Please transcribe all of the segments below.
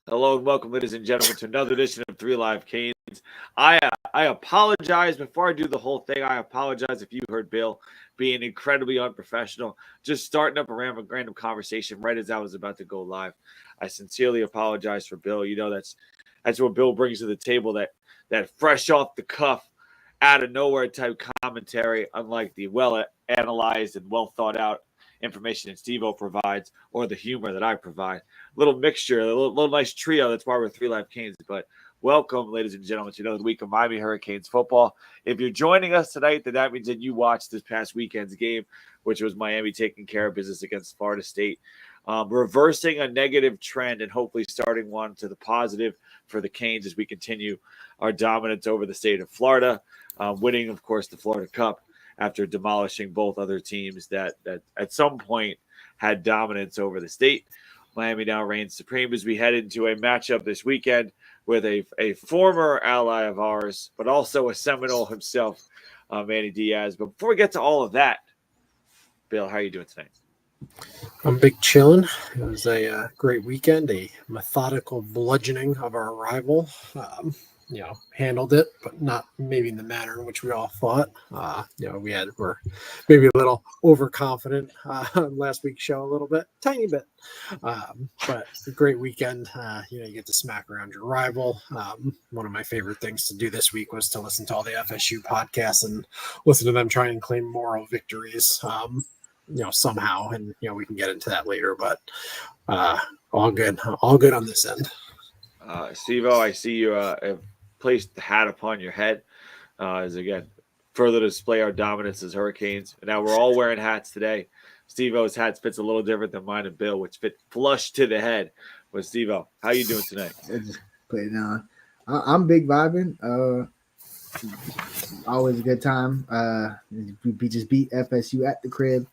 Hello and welcome, ladies and gentlemen, to another edition of 3 Live Canes. I apologize before I do the whole thing. I apologize if you heard Bill being incredibly unprofessional, just starting up a random conversation right as I was about to go live. I sincerely apologize for Bill. You know that's what Bill brings to the table. That fresh off the cuff, out of nowhere type commentary, unlike the well analyzed and well thought out information that Steve-O provides, or the humor that I provide. Little mixture, a little nice trio. That's why we're 3 Live Canes. But welcome, ladies and gentlemen, to another week of Miami Hurricanes football. If you're joining us tonight, then that means that you watched this past weekend's game, which was Miami taking care of business against Florida State, reversing a negative trend and hopefully starting one to the positive for the Canes as we continue our dominance over the state of Florida, winning, of course, the Florida Cup after demolishing both other teams that at some point had dominance over the state. Miami now reigns supreme as we head into a matchup this weekend with a former ally of ours, but also a Seminole himself, Manny Diaz. But before we get to all of that, Bill, how are you doing tonight? I'm big chilling. It was a great weekend, a methodical bludgeoning of our rival. Handled it, but not maybe in the manner in which we all thought. We're maybe a little overconfident on last week's show, a little bit, tiny bit. But a great weekend. You get to smack around your rival. One of my favorite things to do this week was to listen to all the FSU podcasts and listen to them try and claim moral victories. Somehow, and we can get into that later. But all good on this end. Steve-O, I see you have placed the hat upon your head as, again, further display our dominance as Hurricanes. And now we're all wearing hats today. Steve-O's hat fits a little different than mine and Bill, which fit flush to the head. But Steve-O, how you doing tonight? I'm big vibing. Always a good time. We just beat FSU at the crib.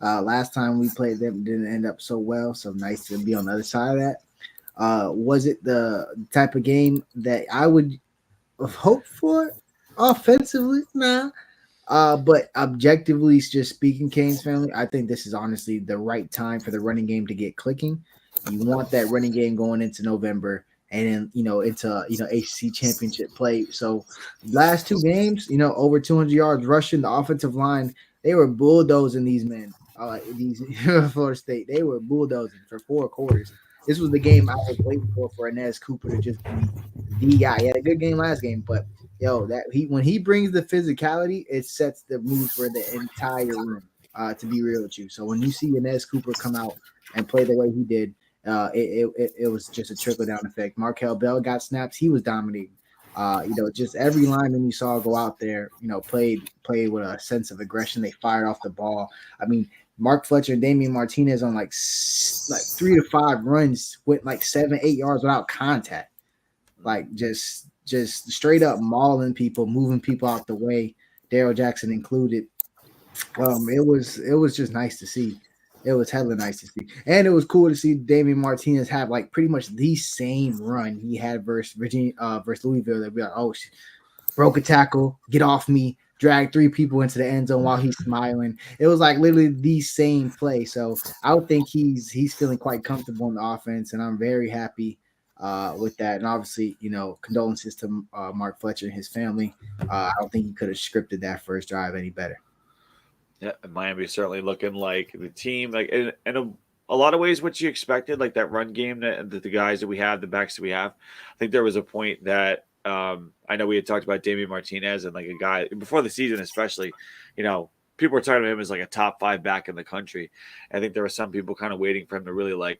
Last time we played them didn't end up so well, so nice to be on the other side of that. Was it the type of game that I would hope for offensively? Nah. But objectively, just speaking, Canes family, I think this is honestly the right time for the running game to get clicking. You want that running game going into November and then, into, ACC championship play. So last two games, over 200 yards rushing, the offensive line, they were bulldozing these men. These Florida State, they were bulldozing for 4 quarters. This was the game I was waiting for Inez Cooper to just be the guy. He had a good game last game, but when he brings the physicality, it sets the mood for the entire room. To be real with you, so when you see Inez Cooper come out and play the way he did, it was just a trickle down effect. Markel Bell got snaps; he was dominating. Just every lineman you saw go out there, played with a sense of aggression. They fired off the ball. I mean, Mark Fletcher and Damian Martinez on like 3 to 5 runs went like 7-8 yards without contact, like just straight up mauling people, moving people out the way. Daryl Jackson included. It was just nice to see. It was hella nice to see, and it was cool to see Damian Martinez have like pretty much the same run he had versus Louisville. That we like, oh, broke a tackle, get off me. Drag 3 people into the end zone while he's smiling. It was like literally the same play. So I would think he's feeling quite comfortable in the offense, and I'm very happy with that. And obviously, condolences to Mark Fletcher and his family. I don't think he could have scripted that first drive any better. Yeah, Miami certainly looking like the team, like in a lot of ways what you expected, like that run game that the guys that we have, the backs that we have. I think there was a point that I know we had talked about Damian Martinez and like a guy before the season, especially, people were talking about him as like a top 5 back in the country. I think there were some people kind of waiting for him to really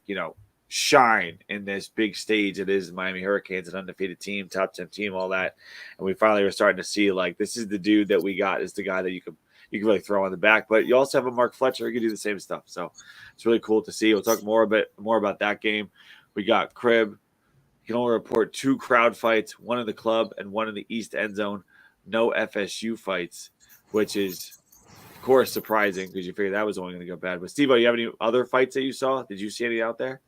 shine in this big stage. It is the Miami Hurricanes, an undefeated team, top 10 team, all that. And we finally were starting to see like, this is the dude that we got, is the guy that you can really throw on the back, but you also have a Mark Fletcher who can do the same stuff. So it's really cool to see. We'll talk more about that game. We got Crib. You can only report 2 crowd fights, one in the club and one in the East end zone. No FSU fights, which is, of course, surprising because you figured that was only going to go bad. But Steve-O, you have any other fights that you saw? Did you see any out there?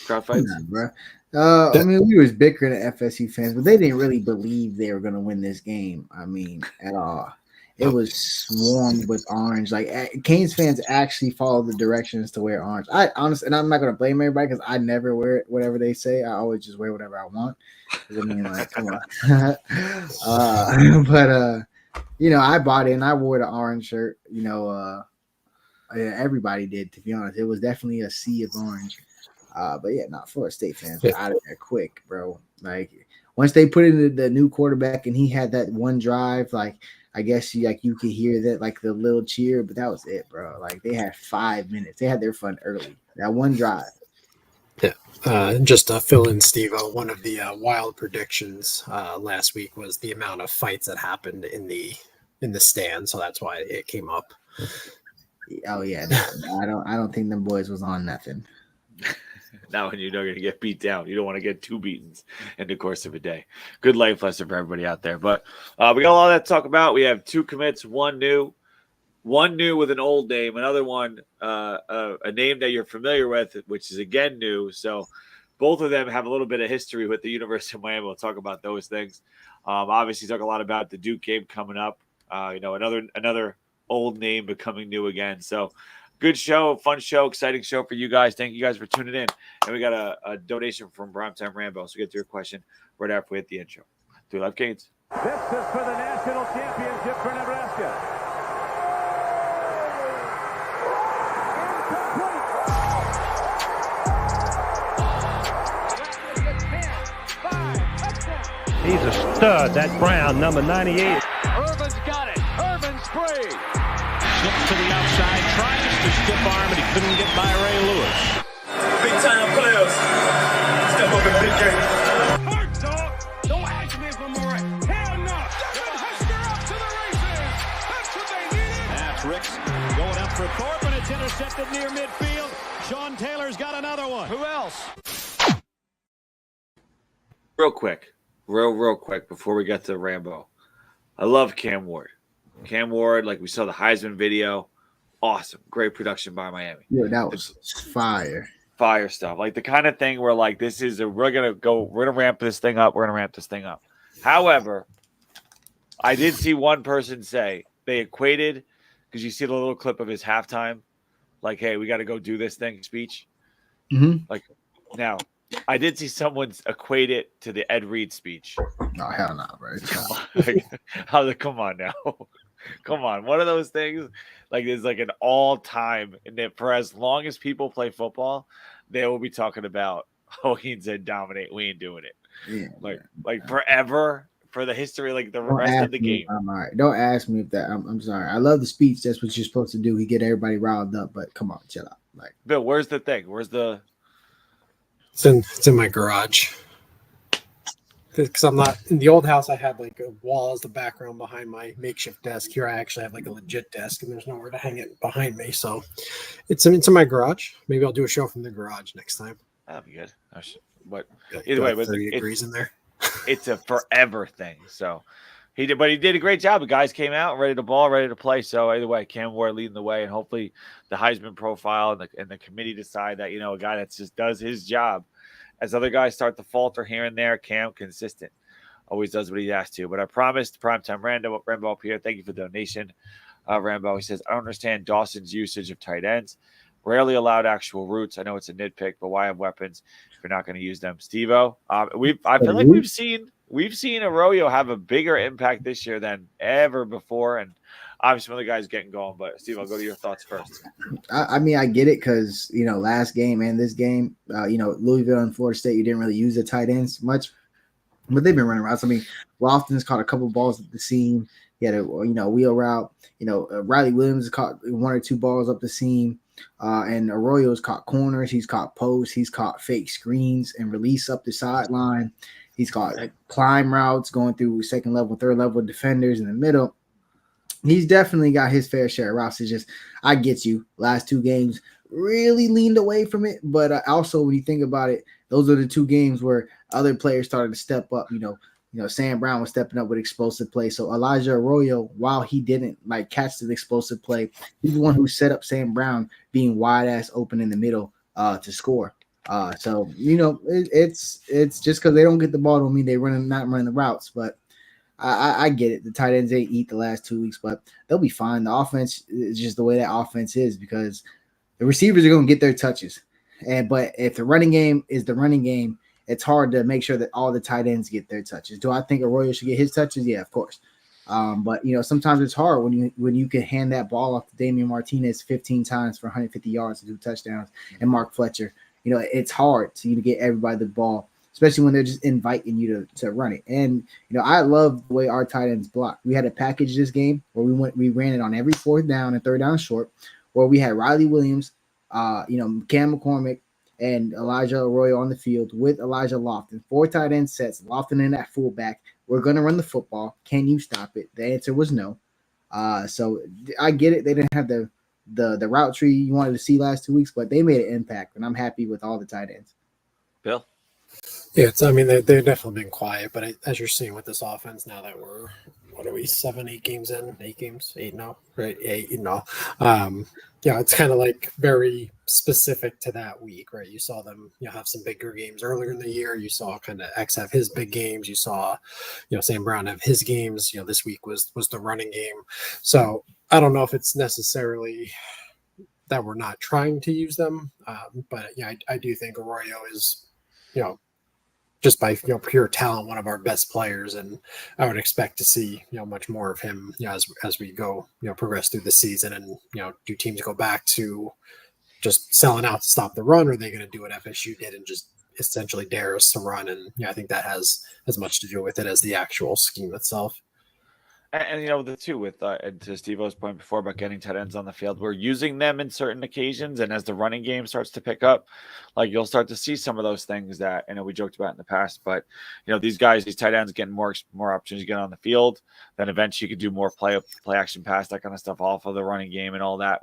Crowd fights? Nah, bro. We was bickering at FSU fans, but they didn't really believe they were going to win this game. I mean, at all. It was swarmed with orange. Like Canes fans actually follow the directions to wear orange. I honestly, and I'm not gonna blame everybody because I never wear it, whatever they say. I always just wear whatever I want. I mean, like, come on. But I bought it and I wore the orange shirt. Everybody did, to be honest. It was definitely a sea of orange. But yeah, not Florida State fans were out of there quick, bro. Like once they put in the new quarterback and he had that one drive, like I guess you could hear that like the little cheer, but that was it, bro. Like they had 5 minutes. They had their fun early. That one drive. Yeah. Just to fill in, Steve, one of the wild predictions last week was the amount of fights that happened in the stand, so that's why it came up. Oh yeah, no, I don't think them boys was on nothing. Now when you know you're going to get beat down, you don't want to get 2 beatings in the course of a day. Good life lesson for everybody out there. But we got a lot of that to talk about. We have 2 commits, one new with an old name, another one a name that you're familiar with, which is again new. So both of them have a little bit of history with the University of Miami. We'll talk about those things. Obviously, talk a lot about the Duke game coming up. Another old name becoming new again. So good show, fun show, exciting show for you guys. Thank you guys for tuning in. And we got a donation from Primetime Rambo. So get to your question right after we hit the intro. 3 Live Canes. This is for the national championship for Nebraska. He's a stud, that Brown, number 98. Irvin's got it. Irvin's free. Slips to the outside, tries to stiff arm, but he couldn't get by Ray Lewis. Big time players. Step up in big game. Hard dog. Don't ask me for more. Hell no. Devin Hester up to the races. That's what they needed. That's Ricks going up for Thorpe, and it's intercepted near midfield. Sean Taylor's got another one. Who else? Real quick before we get to Rambo. I love Cam Ward. Cam Ward, like we saw the Heisman video. Awesome. Great production by Miami. Yeah, that was fire. Fire stuff. Like the kind of thing where like we're gonna ramp this thing up. We're gonna ramp this thing up. However, I did see one person say they equated, because you see the little clip of his halftime, like, hey, we got to go do this thing speech. Mm-hmm. Like now, I did see someone equate it to the Ed Reed speech. Oh, hell no, bro. Come on now. Come on. One of those things, like, there's like an all-time, and that for as long as people play football, they will be talking about, oh, he said dominate. We ain't doing it. Yeah. Like forever, for the history, like the rest of the game. I'm all right. Don't ask me if that. I'm sorry. I love the speech. That's what you're supposed to do. He get everybody riled up, but come on, chill out. Like, Bill, where's the thing? Where's the... It's in my garage. Because I'm not in the old house. I had like a wall as the background behind my makeshift desk. Here, I actually have like a legit desk, and there's nowhere to hang it behind me. So it's in my garage. Maybe I'll do a show from the garage next time. That'd be good. But either way, 30 degrees in there. It's a forever thing. So he did a great job. The guys came out ready to ball, ready to play. So either way, Cam Ward leading the way, and hopefully the Heisman profile and the committee decide that, a guy that just does his job. As other guys start to falter here and there, Cam consistent, always does what he has to. But I promised Primetime Rambo up here. Thank you for the donation, Rambo. He says, I don't understand Dawson's usage of tight ends. Rarely allowed actual routes. I know it's a nitpick, but why have weapons if you're not going to use them? Steve-O, I feel like we've seen Arroyo have a bigger impact this year than ever before, and obviously one of the guys getting going. But Steve, I'll go to your thoughts first. I mean, I get it because last game and this game, Louisville and Florida State, you didn't really use the tight ends much, but they've been running routes. I mean, Lofton's caught a couple balls at the seam. He had a wheel route. Riley Williams caught 1 or 2 balls up the seam. And Arroyo's caught corners. He's caught posts. He's caught fake screens and release up the sideline. He's caught climb routes going through second level, third level defenders in the middle. He's definitely got his fair share of routes. It's just, I get you. Last 2 games really leaned away from it. But also, when you think about it, those are the 2 games where other players started to step up. Sam Brown was stepping up with explosive play. So Elijah Arroyo, while he didn't catch the explosive play, he's the one who set up Sam Brown being wide ass open in the middle to score. So it's just because they don't get the ball don't mean they're not running the routes. But I get it. The tight ends ain't eat the last 2 weeks, but they'll be fine. The offense is just the way that offense is because the receivers are going to get their touches. But if the running game is the running game, it's hard to make sure that all the tight ends get their touches. Do I think Arroyo should get his touches? Yeah, of course. But sometimes it's hard when you can hand that ball off to Damian Martinez 15 times for 150 yards to do touchdowns, and Mark Fletcher. It's hard to get everybody the ball, especially when they're just inviting you to run it. And I love the way our tight ends block. We had a package this game where we ran it on every 4th down and 3rd down short, where we had Riley Williams, Cam McCormick, and Elijah Arroyo on the field with Elijah Lofton. 4 tight end sets, Lofton in that fullback. We're going to run the football. Can you stop it? The answer was no. So I get it. They didn't have the route tree you wanted to see last 2 weeks, but they made an impact, and I'm happy with all the tight ends. Bill? Yeah, they've definitely been quiet, but as you're seeing with this offense now that we're, 8 games in, 8 games, 8 now, right? 8 now. It's kind of like very specific to that week, right? You saw them, have some bigger games earlier in the year. You saw kind of X have his big games. You saw, Sam Brown have his games. This week was the running game. So I don't know if it's necessarily that we're not trying to use them, but I do think Arroyo is, just by pure talent, one of our best players, and I would expect to see much more of him as we go progress through the season. And do teams go back to just selling out to stop the run, or are they going to do what FSU did and just essentially dare us to run? And I think that has as much to do with it as the actual scheme itself. And the two with to Steve-O's point before about getting tight ends on the field, we're using them in certain occasions, and as the running game starts to pick up, like you'll start to see some of those things that we joked about in the past. But these guys, these tight ends, getting more opportunities to get on the field, then eventually you could do more play action pass, that kind of stuff off of the running game and all that.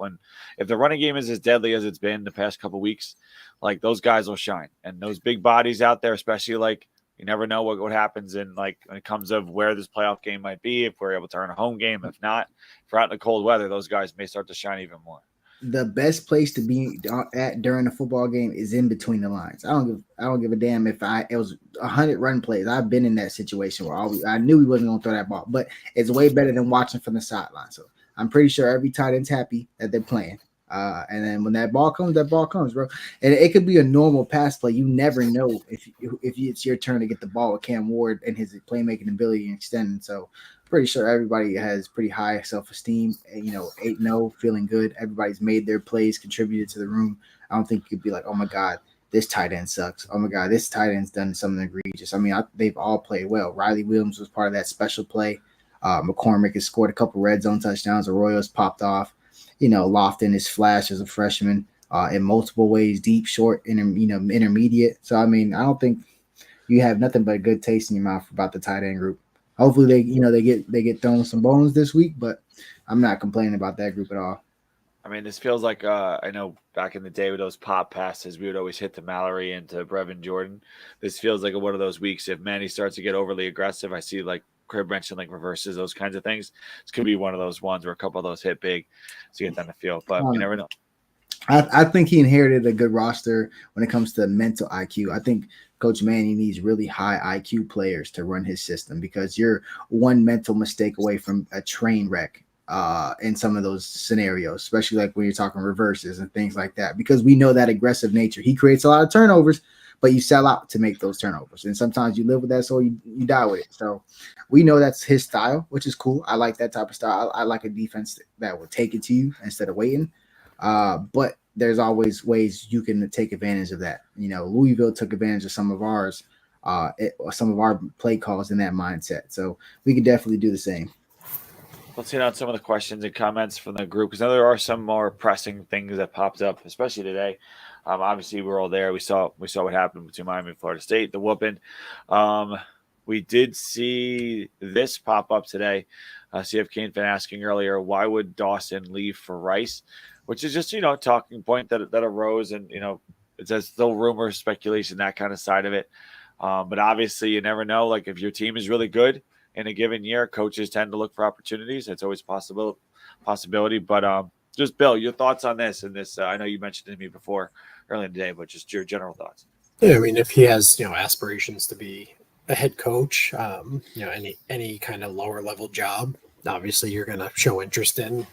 If the running game is as deadly as it's been the past couple of weeks, like those guys will shine, and those big bodies out there, especially like. You never know what happens in when it comes of where this playoff game might be, if we're able to earn a home game. If not, if we're out in the cold weather, those guys may start to shine even more. The best place to be at during a football game is in between the lines. I don't give a damn if it was 100 run plays. I've been in that situation where I knew he wasn't going to throw that ball, but it's way better than watching from the sideline. So I'm pretty sure every tight end's happy that they're playing. And then when that ball comes, bro. And it could be a normal pass play. You never know if it's your turn to get the ball with Cam Ward and his playmaking ability and extending. So pretty sure everybody has pretty high self-esteem. 8-0, feeling good. Everybody's made their plays, contributed to the room. I don't think you could be like, oh my God, this tight end sucks. Oh my God, this tight end's done something egregious. I mean, they've all played well. Riley Williams was part of that special play. McCormick has scored a couple red zone touchdowns. Arroyo's popped off. Lofton is flash as a freshman in multiple ways, deep, short, intermediate. So, I mean, I don't think you have nothing but a good taste in your mouth about the tight end group. Hopefully they get thrown some bones this week, but I'm not complaining about that group at all. I mean, this feels like I know back in the day with those pop passes, we would always hit to Mallory and to Brevin Jordan. This feels like one of those weeks. If Manny starts to get overly aggressive, I see like Crib mentioned like reverses, those kinds of things. This could be one of those ones where a couple of those hit big to get down the field, but you never know. I think he inherited a good roster when it comes to mental IQ. I think Coach Manny needs really high IQ players to run his system because you're one mental mistake away from a train wreck in some of those scenarios, especially like when you're talking reverses and things like that, because we know that aggressive nature. He creates a lot of turnovers, but you sell out to make those turnovers. And sometimes you live with that, so you die with it. So we know that's his style, which is cool. I like that type of style. I like a defense that will take it to you instead of waiting. But there's always ways you can take advantage of that. Louisville took advantage of some of our play calls in that mindset. So we could definitely do the same. Let's hit on some of the questions and comments from the group, because there are some more pressing things that popped up, especially today. Obviously, we're all there. We saw what happened between Miami and Florida State, the whooping. We did see this pop up today. CF Kane been asking earlier, why would Dawson leave for Rice? Which is just, a talking point that arose, and, it's still rumors, speculation, that kind of side of it. But obviously, you never know. Like, if your team is really good in a given year, coaches tend to look for opportunities. It's always a possibility. But just, Bill, your thoughts on this? And this, I know you mentioned it to me before earlier today, but just your general thoughts. Yeah, I mean, if he has, aspirations to be a head coach, any kind of lower level job, obviously you're going to show interest in,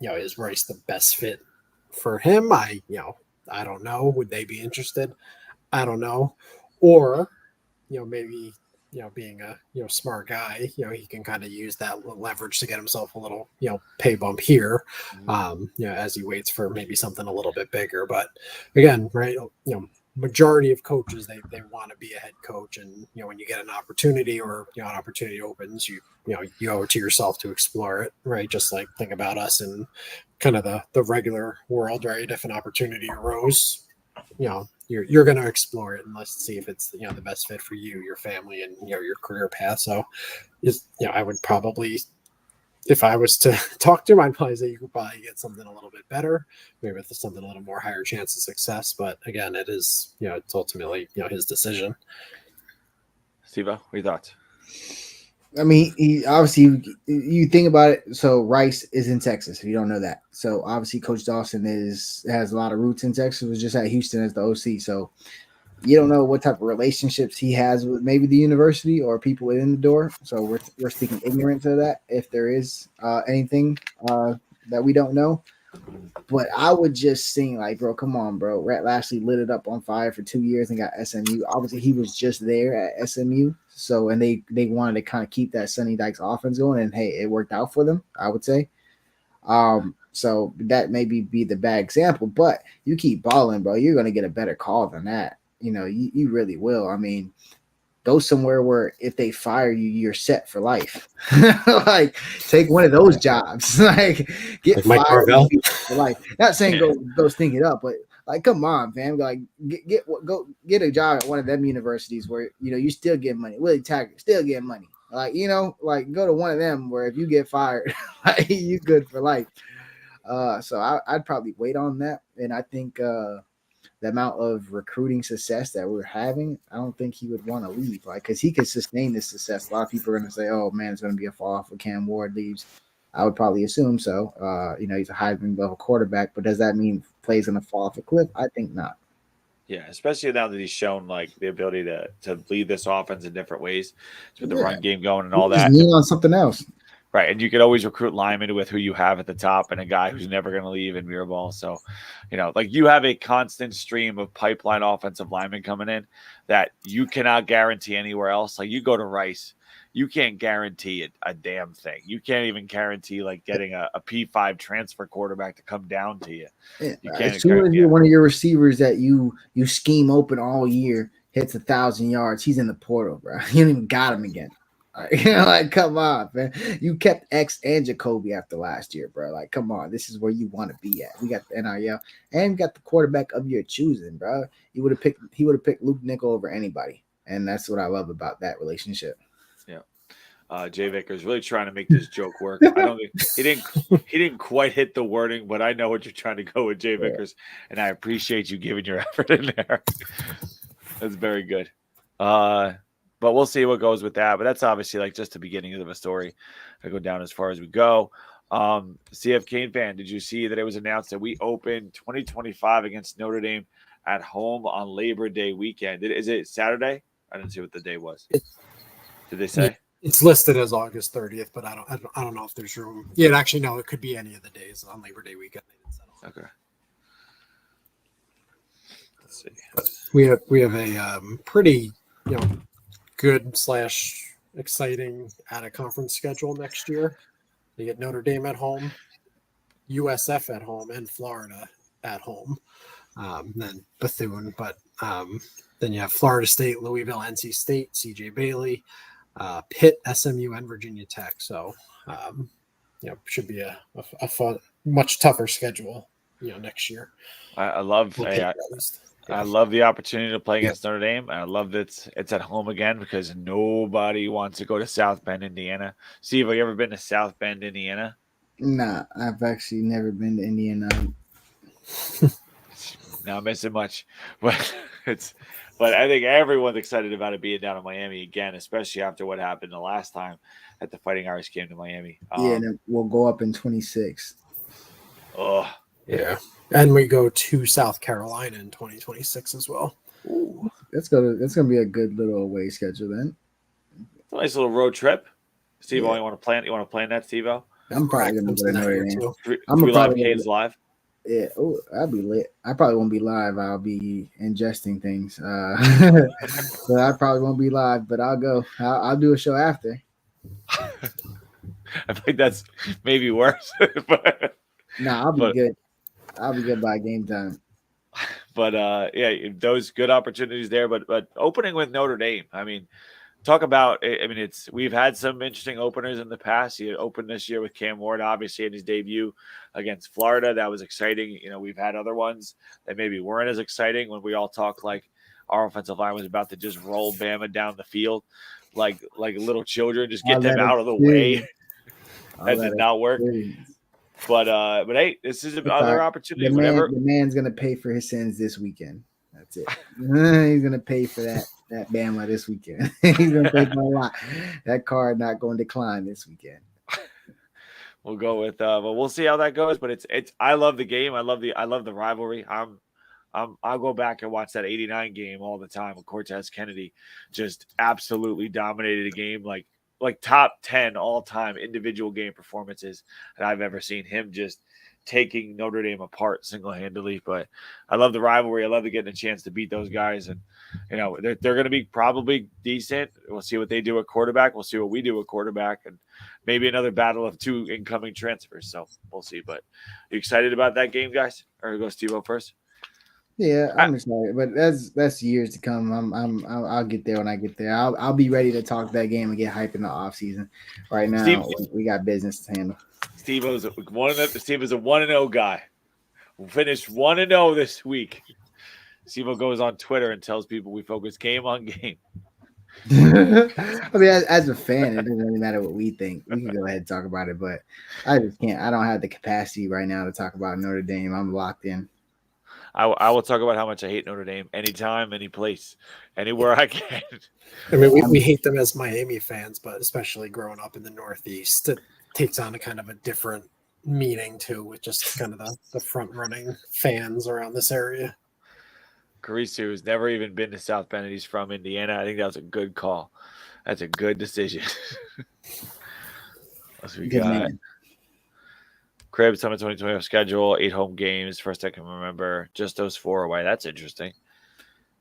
is Rice the best fit for him? I don't know. Would they be interested? I don't know. Or, maybe, being a, smart guy, he can kind of use that leverage to get himself a little, pay bump here, as he waits for maybe something a little bit bigger. But again, right, majority of coaches, they want to be a head coach. And, when you get an opportunity or, an opportunity opens, you owe it to yourself to explore it, right? Just like think about us in kind of the regular world, right? If an opportunity arose, you're going to explore it and let's see if it's, the best fit for you, your family, and, your career path. So I would probably, if I was to talk to him, I'd probably say you could probably get something a little bit better, maybe with something a little more higher chance of success. But again, it is, it's ultimately, his decision. Steve, what are your thoughts? I mean, he obviously, you think about it. So Rice is in Texas. If you don't know that, so obviously Coach Dawson has a lot of roots in Texas. Was just at Houston as the OC. So you don't know what type of relationships he has with maybe the university or people within the door. So we're speaking ignorant to that if there is anything that we don't know. But I would just sing like, bro, come on, bro. Rat Lashley lit it up on fire for 2 years and got SMU. Obviously, he was just there at SMU. So, and they wanted to kind of keep that Sonny Dykes offense going. And, hey, it worked out for them, I would say. So that maybe be the bad example. But you keep balling, bro, you're going to get a better call than that. You really will. I mean, go somewhere where if they fire you, you're set for life. Like, take one of those jobs. Like, get fired for life. Not saying go stink it up, but like, come on, fam. Like, go get a job at one of them universities where you still get money. Willie Taggart still get money. Like, like go to one of them where if you get fired, like, you good for life. So I'd probably wait on that, and I think the amount of recruiting success that we're having, I don't think he would want to leave. Like, because he could sustain this success. A lot of people are going to say, "Oh man, it's going to be a fall off if Cam Ward leaves." I would probably assume so. He's a Heisman level quarterback, but does that mean plays going to fall off a cliff? I think not. Yeah, especially now that he's shown like the ability to lead this offense in different ways, with the run game going and all that. Lean on something else. Right, and you could always recruit linemen with who you have at the top and a guy who's never going to leave in Mirabal. So, like you have a constant stream of pipeline offensive linemen coming in that you cannot guarantee anywhere else. Like you go to Rice, you can't guarantee a damn thing. You can't even guarantee like getting a P5 transfer quarterback to come down to you. Yeah, You can't as soon as you're one of your receivers that you scheme open all year hits 1,000 yards, he's in the portal, bro. You don't even got him again. Like, come on, man. You kept X and Jacoby after last year, bro. Like, come on. This is where you want to be at. We got the NIL and we got the quarterback of your choosing, bro. He would have picked Luke Nickel over anybody. And that's what I love about that relationship. Yeah. Jay Vickers really trying to make this joke work. I don't think he didn't quite hit the wording, but I know what you're trying to go with, Jay Vickers, and I appreciate you giving your effort in there. That's very good. But we'll see what goes with that. But that's obviously like just the beginning of the story. I go down as far as we go. CF Cane fan, did you see that it was announced that we opened 2025 against Notre Dame at home on Labor Day weekend? Is it Saturday? I didn't see what the day was. Did they say? It's listed as August 30th, but I don't know if there's room. Yeah, actually, no, it could be any of the days on Labor Day weekend. Okay. Let's see. We have a pretty good / exciting out of conference schedule next year. You get Notre Dame at home, USF at home, and Florida at home. Then Bethune, but then you have Florida State, Louisville, NC State, CJ Bailey, Pitt, SMU, and Virginia Tech. So should be a fun, much tougher schedule next year. I love I love the opportunity to play against Notre Dame. I love that it's at home again because nobody wants to go to South Bend, Indiana. Steve, have you ever been to South Bend, Indiana? Nah, I've actually never been to Indiana. Not missing much, but I think everyone's excited about it being down in Miami again, especially after what happened the last time that the Fighting Irish came to Miami. And then we'll go up in 26. Oh, yeah. And we go to South Carolina in 2026 as well. Ooh, That's gonna be a good little away schedule then. It's a nice little road trip. Steve, Yeah. you want to plan that, Steve? I'm probably gonna go to Notre Dame. I'm Three live probably Canes live. Yeah, oh, I'll be lit. I probably won't be live. I'll be ingesting things. So I probably won't be live, but I'll go. I'll do a show after. I think that's maybe worse. but I'll be good. I'll be good by game time. But yeah, those good opportunities there. But opening with Notre Dame, I mean, talk about. I mean, we've had some interesting openers in the past. He opened this year with Cam Ward, obviously in his debut against Florida. That was exciting. You know, we've had other ones that maybe weren't as exciting when we all talk like our offensive line was about to just roll Bama down the field like little children, just get them out of the way. That did not work. But hey, this is another opportunity. The man's gonna pay for his sins this weekend. That's it. He's gonna pay for that Bama this weekend. He's gonna pay for a lot. That card not going to decline this weekend. We'll go with but we'll see how that goes. But it's I love the game. I love the rivalry. I'll go back and watch that 89 game all the time with Cortez Kennedy. Just absolutely dominated a game like top 10 all-time individual game performances that I've ever seen. Him just taking Notre Dame apart single-handedly. But I love the rivalry. I love getting a chance to beat those guys. And, you know, they're going to be probably decent. We'll see what they do at quarterback. We'll see what we do at quarterback. And maybe another battle of two incoming transfers. So we'll see. But are you excited about that game, guys? Or go Steve-O first? Yeah, I'm excited, but that's years to come. I'll get there when I get there. I'll be ready to talk that game and get hype in the off season. Right now, we got business to handle. Steve is a 1-0 guy. We finished 1-0 this week. Steve goes on Twitter and tells people we focus game on game. I mean, as a fan, it doesn't really matter what we think. We can go ahead and talk about it, but I just can't. I don't have the capacity right now to talk about Notre Dame. I'm locked in. I will talk about how much I hate Notre Dame anytime, any place, anywhere I can. I mean, we hate them as Miami fans, but especially growing up in the Northeast, it takes on a kind of a different meaning too, with just kind of the front-running fans around this area. Carisu has never even been to South Bend. He's from Indiana. I think that was a good call. That's a good decision. What we got? Man. Crib Summit 2020 schedule, 8 home games. First I can remember, just those 4 away. That's interesting.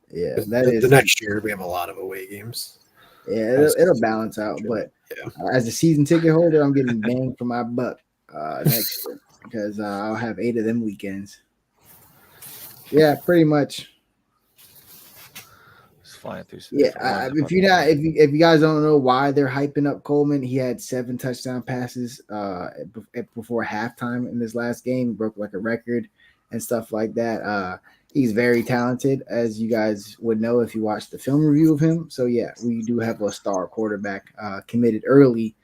Yeah, the next year we have a lot of away games. Yeah, it'll balance out. But as a season ticket holder, I'm getting bang for my buck next year because I'll have 8 of them weekends. Yeah, pretty much. Flying through. Yeah, if you guys don't know why they're hyping up Coleman, he had 7 touchdown passes before halftime in this last game, broke like a record and stuff like that. He's very talented, as you guys would know if you watched the film review of him. So yeah, we do have a star quarterback committed early,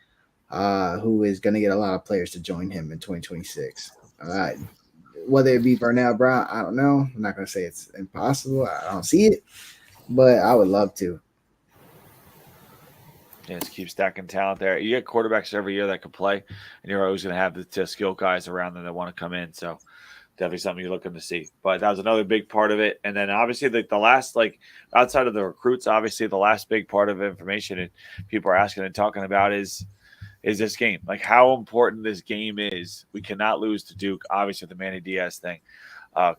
who is going to get a lot of players to join him in 2026. Whether it be Bernal Brown, I don't know. I'm not going to say it's impossible. I don't see it. But I would love to. Yeah, just keep stacking talent there. You get quarterbacks every year that can play, and you're always going to have the skill guys around them that want to come in. So definitely something you're looking to see. But that was another big part of it. And then obviously the last, like outside of the recruits, obviously the last big part of information and people are asking and talking about is this game. Like how important this game is. We cannot lose to Duke, obviously the Manny Diaz thing.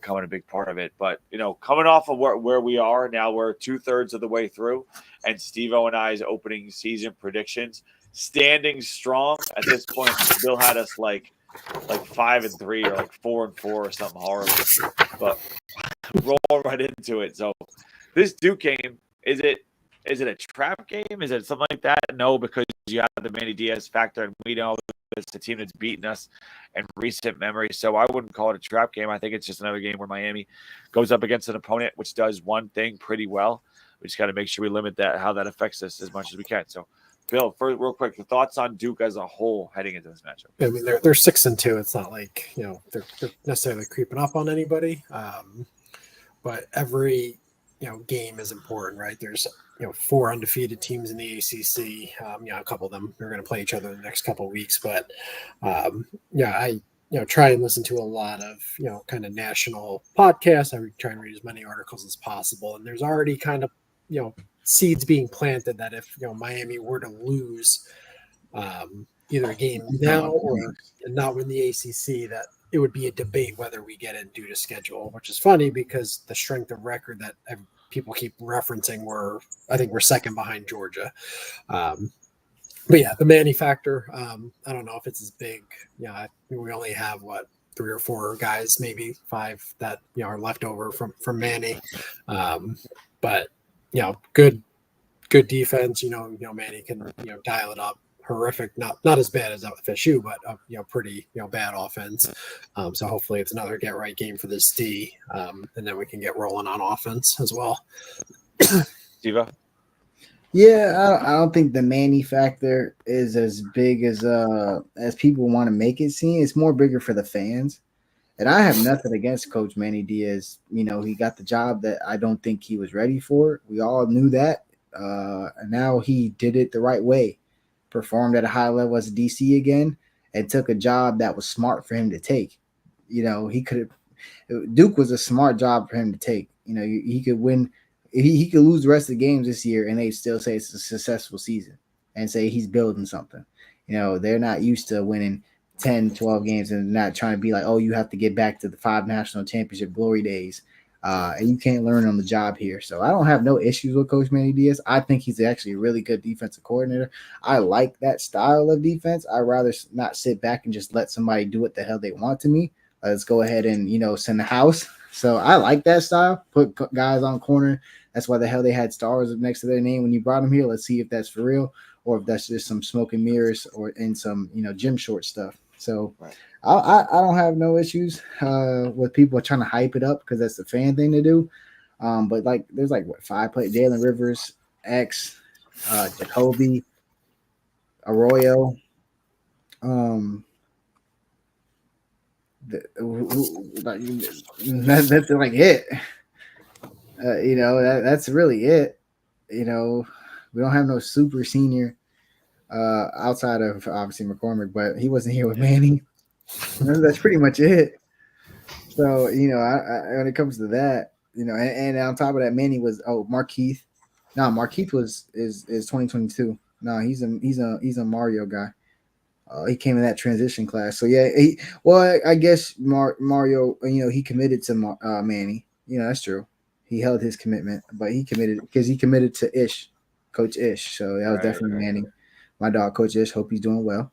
Coming a big part of it. But, you know, coming off of where we are now, we're 2/3 of the way through, and Steve-O and I's opening season predictions standing strong at this point. Bill had us like 5-3 or like 4-4 or something horrible, but roll right into it. So this Duke game, is it a trap game? Is it something like that? No, because you have the Manny Diaz factor, and we know it's a team that's beaten us in recent memory. So I wouldn't call it a trap game. I think it's just another game where Miami goes up against an opponent which does one thing pretty well. We just got to make sure we limit how that affects us as much as we can. So, Bill, first, real quick, the thoughts on Duke as a whole heading into this matchup. I mean, they're 6-2. It's not like they're necessarily creeping up on anybody, but every game is important, right? There's 4 undefeated teams in the ACC. A couple of them are going to play each other in the next couple of weeks. But I try and listen to a lot of kind of national podcasts. I try and read as many articles as possible. And there's already kind of seeds being planted that if Miami were to lose either a game now or not win the ACC, that it would be a debate whether we get in due to schedule, which is funny because the strength of record that people keep referencing, I think we're second behind Georgia. But yeah, the Manny factor, I don't know if it's as big. Yeah, we only have 3 or 4 guys, maybe 5 that are left over from Manny. But good defense. Manny can dial it up. Horrific, not as bad as FSU, but pretty bad offense. So hopefully it's another get right game for this D, and then we can get rolling on offense as well. Steve-O? Yeah, I don't think the Manny factor is as big as people want to make it seem. It's more bigger for the fans. And I have nothing against Coach Manny Diaz. He got the job that I don't think he was ready for. We all knew that. And now he did it the right way. Performed at a high level as a DC again, and took a job that was smart for him to take. Duke was a smart job for him to take. He could win. He could lose the rest of the games this year, and they still say it's a successful season and say he's building something. They're not used to winning 10, 12 games and not trying to be like, oh, you have to get back to the 5 national championship glory days. And you can't learn on the job here. So I don't have no issues with Coach Manny Diaz. I think he's actually a really good defensive coordinator. I like that style of defense. I'd rather not sit back and just let somebody do what the hell they want to me. Let's go ahead and, send the house. So I like that style. Put guys on corner. That's why the hell they had stars next to their name when you brought them here. Let's see if that's for real or if that's just some smoke and mirrors or in some, gym short stuff. So right. I don't have no issues with people trying to hype it up because that's the fan thing to do. But there's 5 players: Jalen Rivers, X, Jacoby, Arroyo. That's like it. That's really it. We don't have no super senior outside of obviously McCormick, but he wasn't here with Manny. That's pretty much it. So when it comes to that, and on top of that, Manny was Markeith. No, Markeith is 2022. No, he's a Mario guy. He came in that transition class. So yeah, I guess Mario, he committed to Manny. That's true. He held his commitment, but he committed to Coach Ish. So that was definitely Manny. My dog, Coach Ish. Hope he's doing well.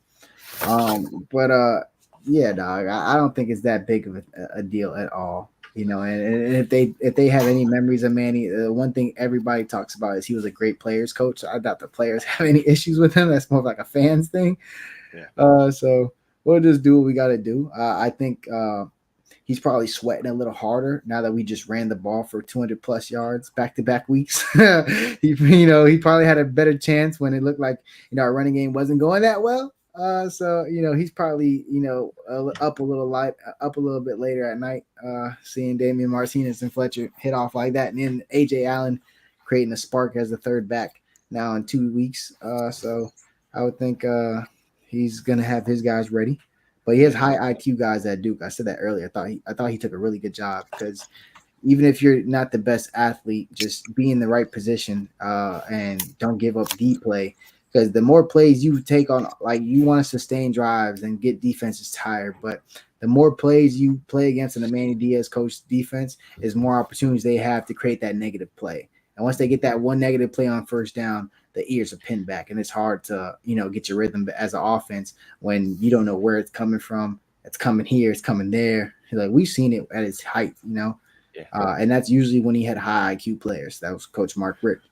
Yeah, dog. I don't think it's that big of a deal at all. And if they have any memories of Manny, the one thing everybody talks about is he was a great players coach. I doubt the players have any issues with him. That's more like a fans thing. Yeah. So we'll just do what we got to do. I think he's probably sweating a little harder now that we just ran the ball for 200 plus yards back-to-back weeks. He probably had a better chance when it looked like our running game wasn't going that well. So he's probably up a little bit later at night, seeing Damian Martinez and Fletcher hit off like that, and then AJ Allen creating a spark as the third back now in 2 weeks. So I would think he's gonna have his guys ready, but he has high IQ guys at Duke. I said that earlier. I thought he took a really good job because even if you're not the best athlete, just be in the right position and don't give up deep play. Because the more plays you take on, you want to sustain drives and get defenses tired, but the more plays you play against an Manny Diaz coach defense is more opportunities they have to create that negative play. And once they get that one negative play on first down, the ears are pinned back, and it's hard to get your rhythm as an offense when you don't know where it's coming from. It's coming here, it's coming there. We've seen it at its height, Yeah. And that's usually when he had high IQ players. That was Coach Mark Richt.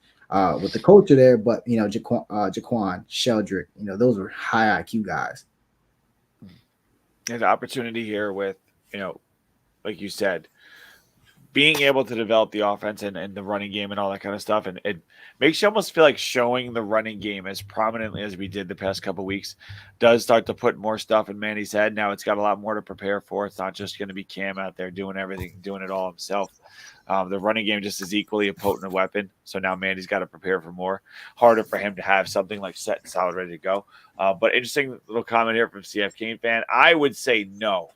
With the culture there, but Jaquan, Sheldrick, those were high IQ guys. And the opportunity here with, like you said, being able to develop the offense and the running game and all that kind of stuff, and it makes you almost feel like showing the running game as prominently as we did the past couple of weeks does start to put more stuff in Manny's head. Now it's got a lot more to prepare for. It's not just going to be Cam out there doing everything, doing it all himself. The running game just is equally a potent weapon. So now Mandy's got to prepare for more. Harder for him to have something like set and solid ready to go. But interesting little comment here from CF Kane fan. I would say no.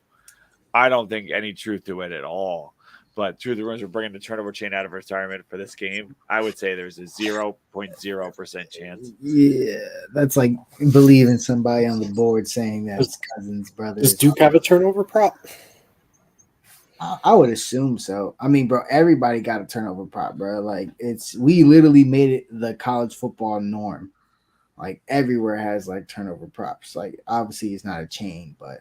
I don't think any truth to it at all. But truth the rumors, we're bringing the turnover chain out of retirement for this game. I would say there's a 0.0% chance. Yeah, that's like believing somebody on the board saying that's Cousins' brother. Does Duke have a turnover prop? I would assume so. I mean, bro, everybody got a turnover prop, bro. Like we literally made it the college football norm. Like everywhere has like turnover props. Like obviously it's not a chain, but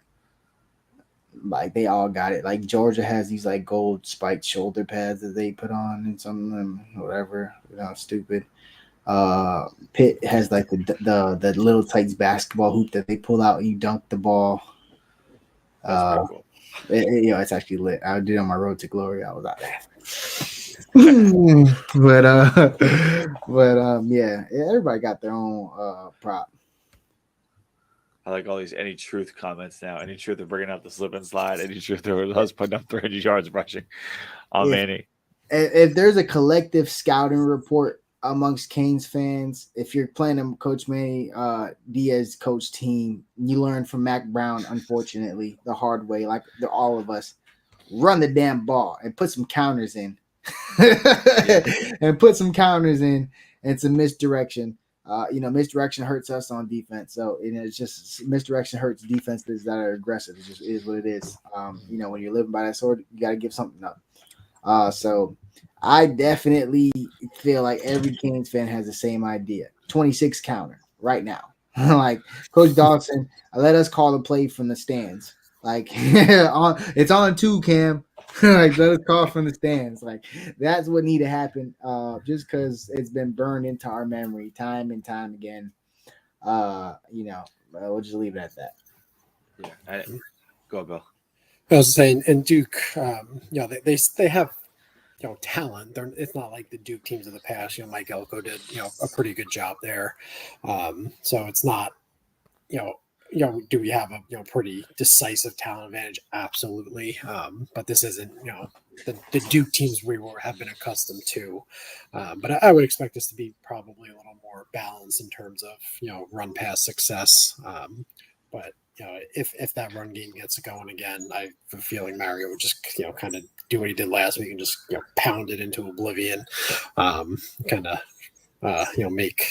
like they all got it. Like Georgia has these like gold spiked shoulder pads that they put on, and some of them, whatever, stupid. Pitt has like the little Tykes basketball hoop that they pull out and you dunk the ball. That's pretty cool. It's actually lit. I did it on my road to glory. I was out there. Yeah, everybody got their own prop. I like all these any truth comments now. Any truth of bringing out the slip and slide. Any truth of us putting up 300 yards rushing on Manny. If there's a collective scouting report amongst Canes fans, if you're playing a Coach Manny Diaz coach team, you learn from Mac Brown, unfortunately, the hard way, like all of us. Run the damn ball and put some counters in. And put some counters in and some misdirection. Misdirection hurts us on defense. So it's just misdirection hurts defenses that are aggressive. It just is what it is. When you're living by that sword, you got to give something up. So I definitely feel like every Canes fan has the same idea. 26 counter right now. Like Coach Dawson, let us call the play from the stands. Like it's on 2, Cam. Like let us call from the stands. Like that's what need to happen. Just because it's been burned into our memory time and time again. We'll just leave it at that. Yeah, go ahead, Bill. I was saying, and Duke, they have talent. It's not like the Duke teams of the past. Mike Elko did a pretty good job there. So it's not do we have a pretty decisive talent advantage? Absolutely. But this isn't the Duke teams we have been accustomed to. But I would expect this to be probably a little more balanced in terms of run pass success. But if that run game gets going again, I have a feeling Mario would just kind of do what he did last week and just pound it into oblivion.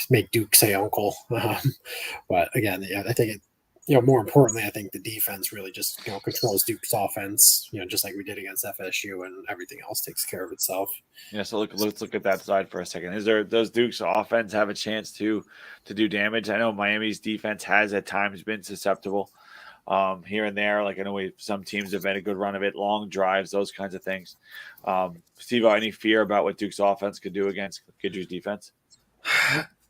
Make Duke say uncle. But again, I think it. More importantly, I think the defense really just controls Duke's offense, just like we did against FSU, and everything else takes care of itself. Yeah. So let's look at that side for a second. Does Duke's offense have a chance to do damage? I know Miami's defense has at times been susceptible here and there. Like I know some teams have had a good run of it, long drives, those kinds of things. Steve, any fear about what Duke's offense could do against Gidger's defense?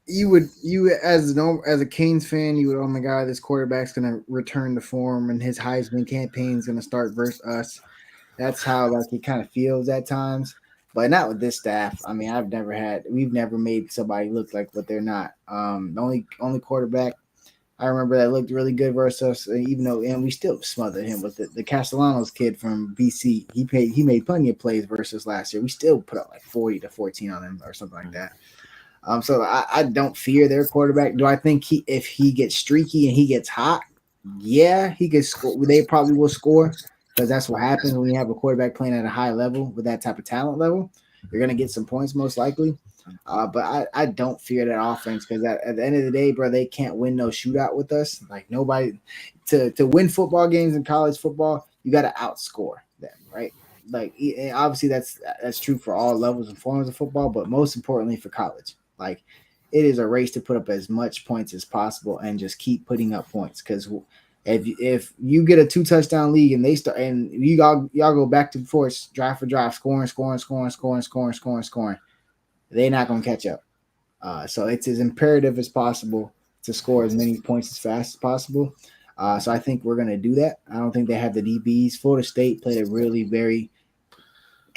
You as a Canes fan, you would, oh my God, this quarterback's going to return to form and his Heisman campaign is going to start versus us. That's how it kind of feels at times, but not with this staff. I mean, we've never made somebody look like what they're not. The only quarterback I remember that looked really good versus us, and we still smothered him with the Castellanos kid from BC. He made plenty of plays versus last year. We still put up like 40 to 14 on him or something like that. So I don't fear their quarterback. Do I think if he gets streaky and he gets hot, yeah, he could score. They probably will score because that's what happens when you have a quarterback playing at a high level with that type of talent level. You're going to get some points most likely. But I don't fear that offense because at the end of the day, bro, they can't win no shootout with us. Like nobody to win football games in college football, you got to outscore them, right? Like obviously that's true for all levels and forms of football, but most importantly for college. Like it is a race to put up as much points as possible and just keep putting up points. Because if you get a 2-touchdown league and they start and y'all go back to forth, drive for drive, scoring, they're not gonna catch up. So it's as imperative as possible to score as many points as fast as possible. So I think we're gonna do that. I don't think they have the DBs. Florida State played a really very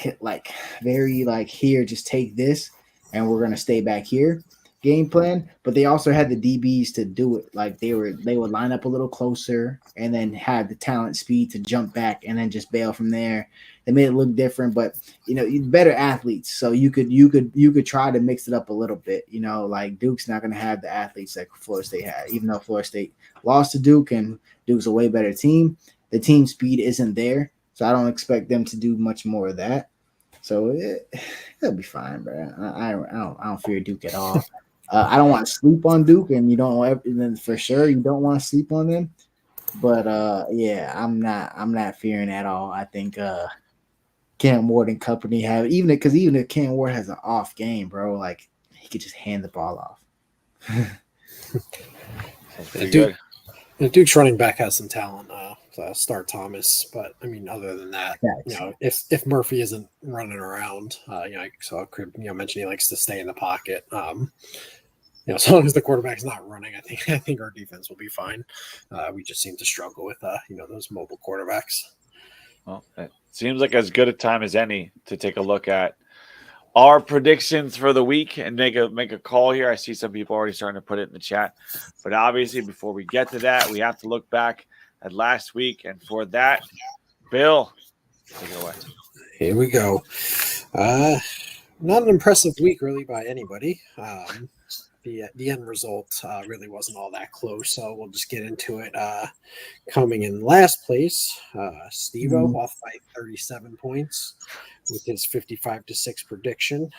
here, just take this. And we're gonna stay back here game plan, but they also had the DBs to do it. Like they would line up a little closer and then have the talent speed to jump back and then just bail from there. They made it look different, but better athletes. So you could try to mix it up a little bit. Like Duke's not gonna have the athletes that Florida State had, even though Florida State lost to Duke and Duke's a way better team. The team speed isn't there, so I don't expect them to do much more of that. So it'll be fine, bro. I don't fear Duke at all. I don't want to sleep on Duke, and you don't ever, then for sure you don't want to sleep on them. But yeah, I'm not fearing at all. I think Cam Ward and company have even if Cam Ward has an off game, bro, like he could just hand the ball off. Duke's running back has some talent. Start Thomas, but I mean, other than that, if Murphy isn't running around, I saw Crib, mention he likes to stay in the pocket. As long as the quarterback's not running, I think our defense will be fine. We just seem to struggle with those mobile quarterbacks. Well, it seems like as good a time as any to take a look at our predictions for the week and make a call here. I see some people already starting to put it in the chat, but obviously before we get to that, we have to look back at last week, and for that, Bill, take it away. Here we go. Not an impressive week really by anybody. The end result really wasn't all that close, so we'll just get into it. Coming in last place, Steve-O off by 37 points with his 55-6 prediction.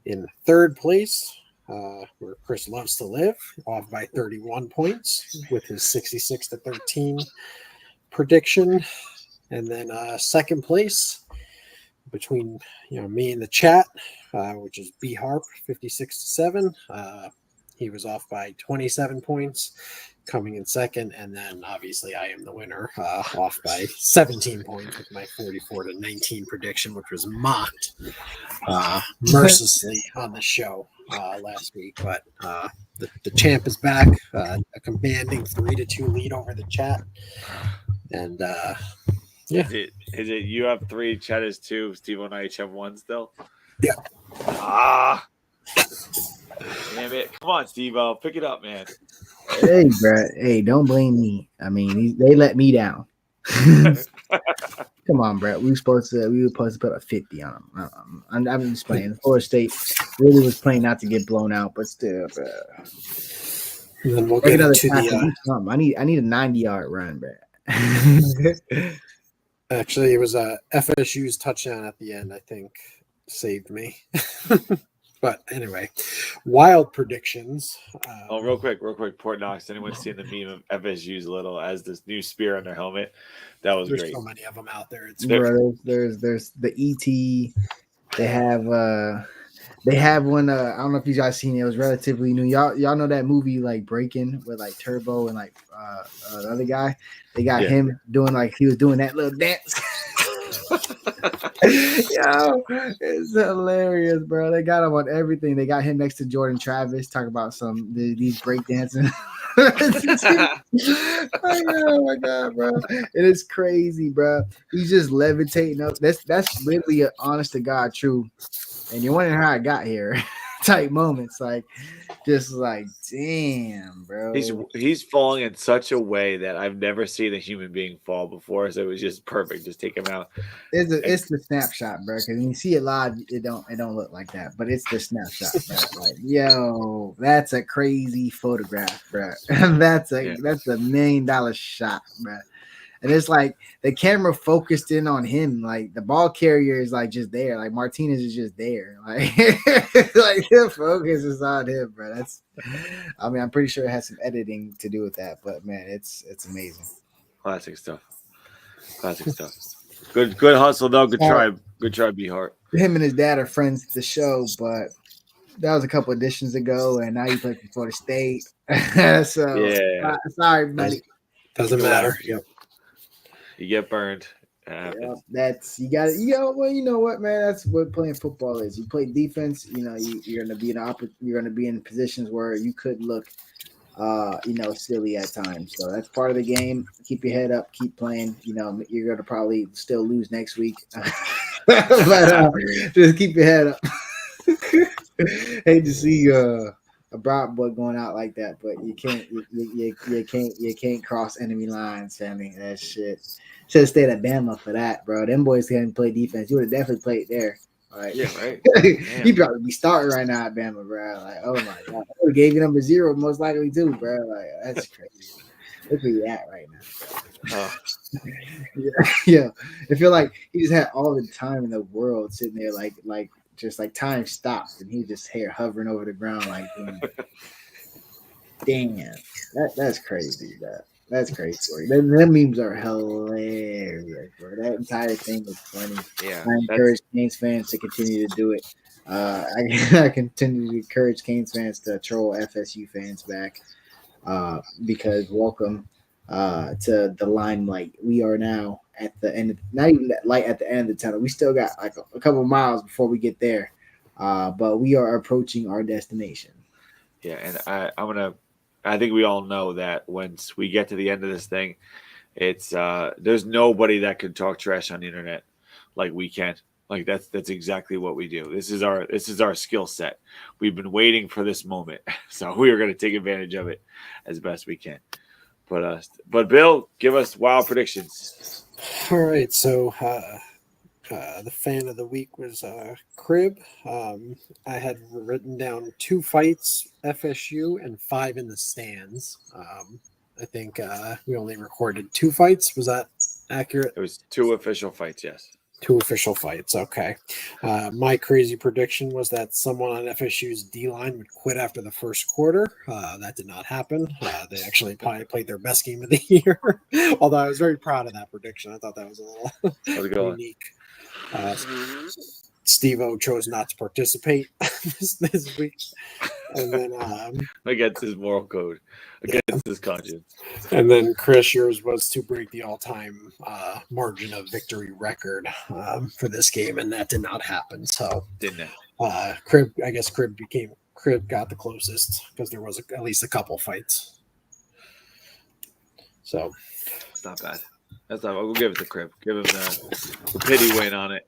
In third place, where Chris loves to live, off by 31 points with his 66-13 prediction. And then second place between me and the chat, which is B Harp 56-7. He was off by 27 points, coming in second, and then obviously I am the winner, off by 17 points with my 44-19 prediction, which was mocked mercilessly on the show last week. But the champ is back, a commanding 3-2 lead over the chat, and yeah. Is it you have 3, Chet is 2, Steve and I each have 1 still? Yeah. Damn it. Come on, Steve-O. Pick it up, man. Hey, bro. Hey, don't blame me. I mean, they let me down. Come on, bro. We were supposed to put a 50 on them. I'm just playing. Florida State really was playing not to get blown out, but still, bro. And then we'll get into the. I need a 90-yard run, bro. Actually, it was FSU's touchdown at the end, I think, saved me. But anyway, wild predictions. Real quick, Port Knox. Anyone seen the meme of FSU's little as this new spear on their helmet? That was there's great. So many of them out there. It's there's the ET. They have one. I don't know if you guys seen it. It was relatively new. Y'all know that movie like Breaking with like Turbo and like the other guy. They got him doing like he was doing that little dance. Yo, it's hilarious, bro. They got him on everything. They got him next to Jordan Travis. Talk about these breakdancing. Oh my god, bro! It is crazy, bro. He's just levitating up. That's literally an honest to God true. And you're wondering how I got here. Type moments, like just like damn, bro. He's falling in such a way that I've never seen a human being fall before. So it was just perfect. Just take him out. It's the snapshot, bro. Because when you see it live, it don't look like that. But it's the snapshot, bro. Like, yo, that's a crazy photograph, bro. That's a $1 million shot, bro. And it's like the camera focused in on him. Like the ball carrier is like just there. Like Martinez is just there. Like, like the focus is on him, bro. I'm pretty sure it has some editing to do with that. But man, it's amazing. Classic stuff. Good hustle though. Good try, B Hart. Him and his dad are friends at the show, but that was a couple editions ago, and now you play for Florida State. So yeah, sorry, buddy. Doesn't matter. Yep. You get burned. That's you got. Well, you know what, man? That's what playing football is. You play defense. You're gonna be in positions where you could look, silly at times. So that's part of the game. Keep your head up. Keep playing. You're gonna probably still lose next week, but just keep your head up. Hate to see a Brock boy going out like that, but you can't cross enemy lines, family. That shit. Should have stayed at Bama for that, bro. Them boys can't play defense. You would have definitely played there. Like, yeah, right. He'd probably be starting right now at Bama, bro. Like, oh my god, I would have gave you number 0 most likely too, bro. Like, that's crazy. Look where you at right now. Oh, Yeah. I feel like he just had all the time in the world sitting there, like just like time stopped, and he just here hovering over the ground, like, damn, that's crazy. That's crazy. Them memes are hilarious, bro. That entire thing was funny. yeah. I encourage Canes fans to continue to do it. I continue to encourage Canes fans to troll FSU fans back, because welcome to the limelight. We are now at the end of, not even that light at the end of the tunnel. We still got like a couple miles before we get there, but we are approaching our destination. Yeah, and I think we all know that once we get to the end of this thing, it's there's nobody that can talk trash on the internet like we can. Like that's exactly what we do. This is our skill set. We've been waiting for this moment, so we are going to take advantage of it as best we can. But Bill, give us wild predictions. All right, so the fan of the week was Crib. I had written down 2 fights, FSU, and 5 in the stands. I think we only recorded 2 fights. Was that accurate? It was 2 official fights, yes. 2 official fights. Okay. My crazy prediction was that someone on FSU's D line would quit after the first quarter. That did not happen. They actually probably played their best game of the year. Although I was very proud of that prediction. I thought that was a little unique. Steve-O chose not to participate this week. And then against his moral code, against his conscience. And then Chris, yours was to break the all-time margin of victory record for this game, and that did not happen. So Didn't it? Crib got the closest because there was at least a couple fights. So it's not bad. That's not. We'll give it to Crib. Give him the pity win on it.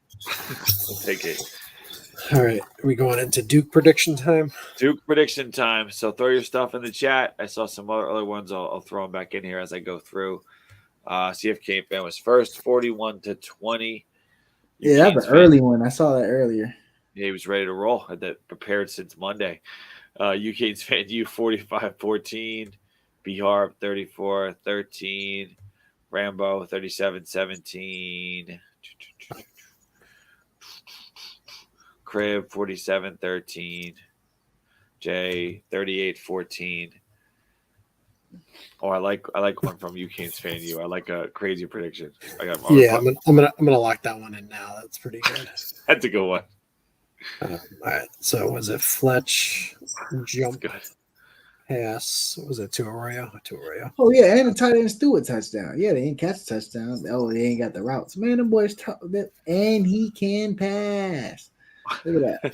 We'll take it. All right, are we going into Duke prediction time? Duke prediction time. So throw your stuff in the chat. I saw some other ones. I'll throw them back in here as I go through. CF Cane fan was first, 41-20. Yeah, that's an early one. I saw that earlier. Yeah, he was ready to roll. Had that prepared since Monday. UCane's fan U 45-14. B-Harp 34-13. Rambo 37-17. Crib 47-13. Jay 38-14. Oh, I like one from UCane's fan U. I like a crazy prediction. I'm gonna lock that one in now. That's pretty good. That's a good one. All right. So was it Fletch jump pass? Was it to Arroyo? Oh yeah, and the tight end Stewart touchdown. Yeah, they didn't catch a touchdown. Oh, they ain't got the routes. Man, them boys and he can pass. Look at that.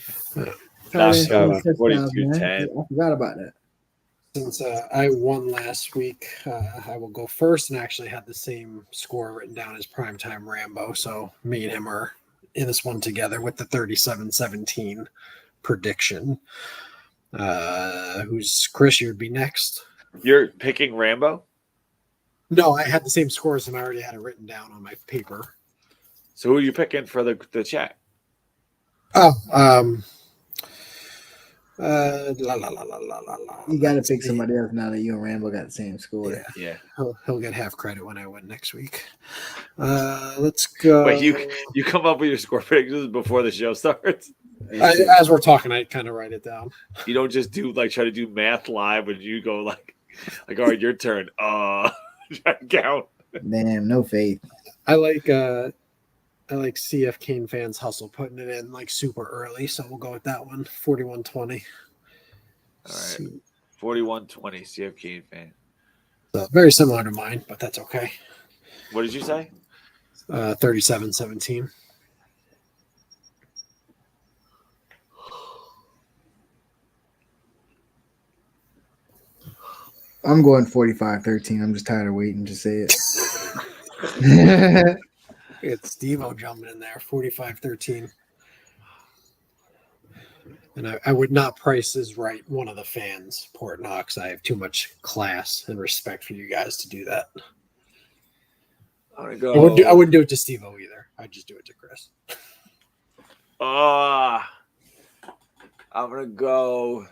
42-10. I forgot about that. Since I won last week, I will go first and actually had the same score written down as Primetime Rambo. So me and him are in this one together with the 37-17 prediction. Who's Chris? You'd be next. You're picking Rambo? No, I had the same scores and I already had it written down on my paper. So who are you picking for the chat? Oh, You got to pick somebody else now that you and Rambo got the same score. Yeah. He'll get half credit when I win next week. Let's go. Wait, you come up with your score predictions before the show starts? As we're talking, I kind of write it down. You don't just try to do math live, but you go like all right, your turn. Try to count. Damn, no faith. I like CF Cane fans hustle putting it in like super early, so we'll go with that one. 41-20. All right. 41-20 CF Cane fan. So very similar to mine, but that's okay. What did you say? 37-17. I'm going 45-13. I'm just tired of waiting to say it. It's Steve-O jumping in there, 45-13. And I would not price is right one of the fans, Port Knox. I have too much class and respect for you guys to do that. I'm gonna go. I wouldn't do it to Steve-O either. I'd just do it to Chris. I'm gonna go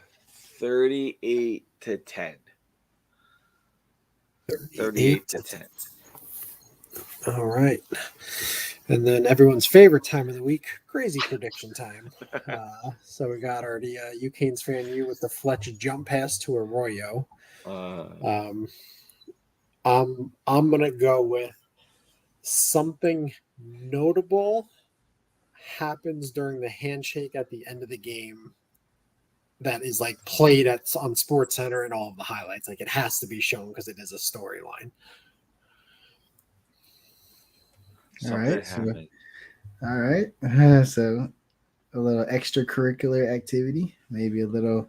38-10. 38-10. All right. And then everyone's favorite time of the week, crazy prediction time. So we got already Canes fan you with the Fletch jump pass to Arroyo. I'm gonna go with something notable happens during the handshake at the end of the game that is like played on Sports Center and all of the highlights. Like it has to be shown because it is a storyline. All right. So a little extracurricular activity, maybe a little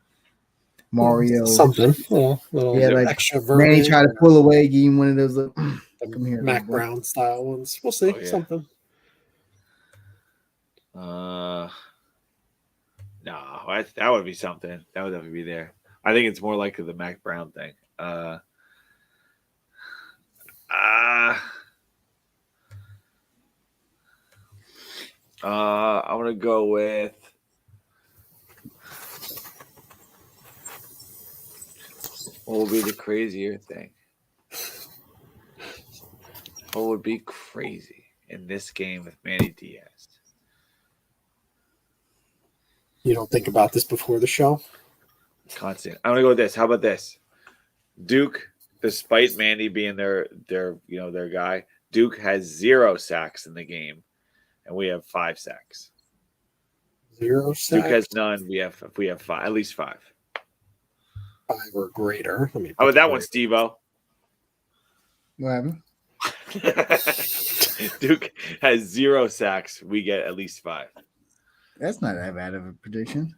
Mario. Something. Little like extra Manny try to pull away, give him one of those little, come here, Mac Brown style ones. We'll see. Something. No, that would be something. That would definitely be there. I think it's more like the Mac Brown thing. I'm gonna go with what would be the crazier thing? What would be crazy in this game with Manny Diaz? You don't think about this before the show? Constant. I'm gonna go with this. How about this? Duke, despite Manny being their guy, Duke has 0 sacks in the game, and we have 5 sacks. 0 sacks. Duke has none. We have 5, at least 5. 5 or greater. How about that one, Steve-O? What happened? Duke has 0 sacks. We get at least 5. That's not that bad of a prediction.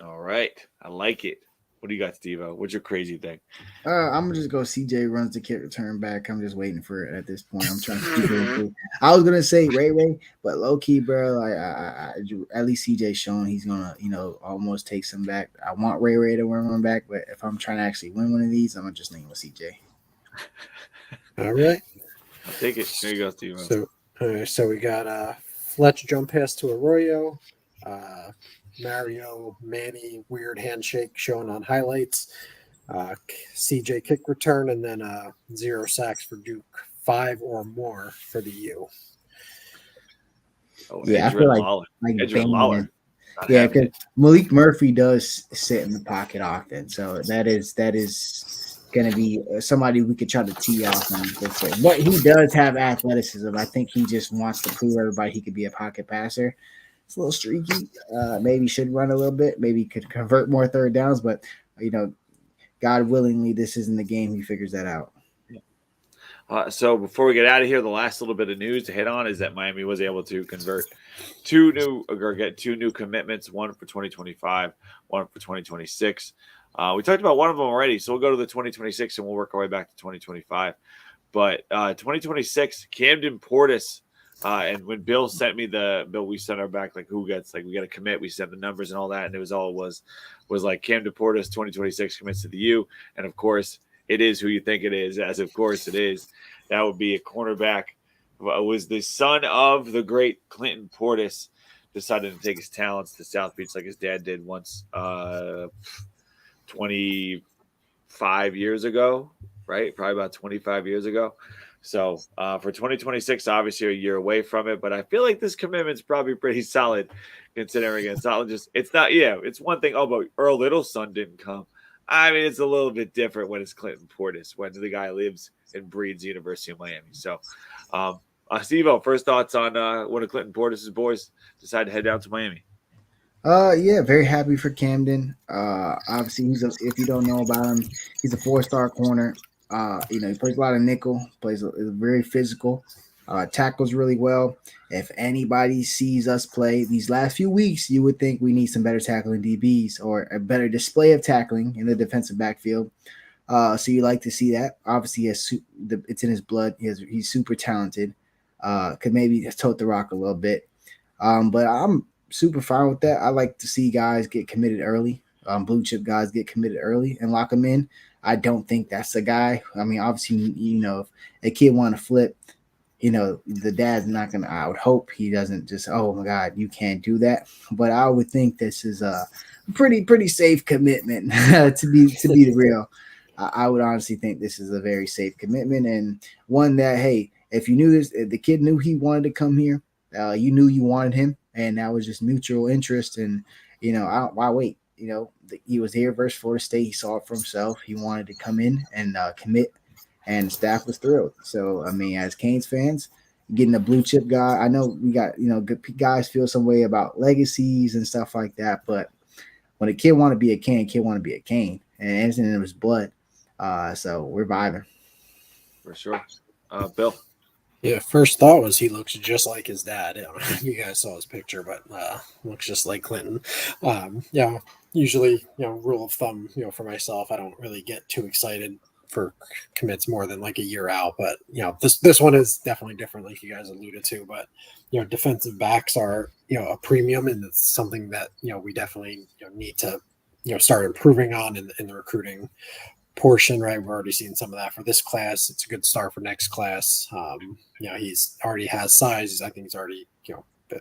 All right. I like it. What do you got, Steve-O? What's your crazy thing? I'm gonna just go CJ runs the kick return back. I'm just waiting for it at this point. I'm trying to keep it. I was gonna say Ray, but low key, bro, I at least CJ shown he's gonna, almost take some back. I want Ray to win one back, but if I'm trying to actually win one of these, I'm gonna just lean with CJ. All right. I'll take it. There you go, Steve-O. So we got Fletch jump pass to Arroyo, Mario Manny weird handshake shown on highlights, CJ kick return, and then 0 sacks for Duke, 5 or more for the U. Oh, yeah, I feel like yeah, because Malik Murphy does sit in the pocket often, so that is going to be somebody we could try to tee off on. But he does have athleticism. I think he just wants to prove everybody he could be a pocket passer. It's a little streaky. Maybe should run a little bit. Maybe could convert more third downs. But, God willingly, this isn't the game. He figures that out. So before we get out of here, the last little bit of news to hit on is that Miami was able to get 2 new commitments, one for 2025, one for 2026. We talked about one of them already, so we'll go to the 2026 and we'll work our way back to 2025. But 2026, Camden Portis. And when Bill sent me we sent her back like who gets we got to commit. We sent the numbers and all that, and it was like Camden Portis 2026 commits to the U, and of course it is who you think it is, as of course it is. That would be a cornerback. It was the son of the great Clinton Portis. Decided to take his talents to South Beach like his dad did once, 25 years ago, right? Probably about 25 years ago. So for 2026, obviously a year away from it, but I feel like this commitment's probably pretty solid considering it's not just, it's not, it's one thing. Oh, but Earl Little's son didn't come. I mean, it's a little bit different when it's Clinton Portis, when the guy lives and breeds University of Miami. So, Steve-O, first thoughts on one of Clinton Portis' boys decide to head down to Miami? Yeah, very happy for Camden. Obviously, if you don't know about him, he's a 4-star corner. He plays a lot of nickel, is very physical, tackles really well. If anybody sees us play these last few weeks, you would think we need some better tackling DBs or a better display of tackling in the defensive backfield. So you like to see that. Obviously, it's in his blood. He's super talented. Could maybe tote the rock a little bit. But I'm super fine with that. I like to see guys get committed early. Blue chip guys get committed early and lock them in. I don't think that's the guy. I mean, obviously, if a kid want to flip, the dad's not going to, I would hope he doesn't just, oh my God, you can't do that. But I would think this is a pretty safe commitment to be real. I would honestly think this is a very safe commitment, and one that, hey, if you knew this, if the kid knew he wanted to come here, you knew you wanted him, and that was just mutual interest. And why wait? He was here versus Florida State. He saw it for himself. He wanted to come in and commit, and the staff was thrilled. So I mean, as Canes fans, getting a blue chip guy, I know we got good guys feel some way about legacies and stuff like that, but when a kid want to be a Cane, kid want to be a Cane, and it's in his blood. So we're vibing for sure. Bill. Yeah, first thought was he looks just like his dad. You guys saw his picture, but looks just like Clinton. Usually, rule of thumb, for myself, I don't really get too excited for commits more than like a year out. But this one is definitely different, like you guys alluded to. But defensive backs are a premium, and it's something that we definitely need to start improving on in the recruiting portion, right? We're already seeing some of that for this class. It's a good start for next class. He's already has size. I think he's already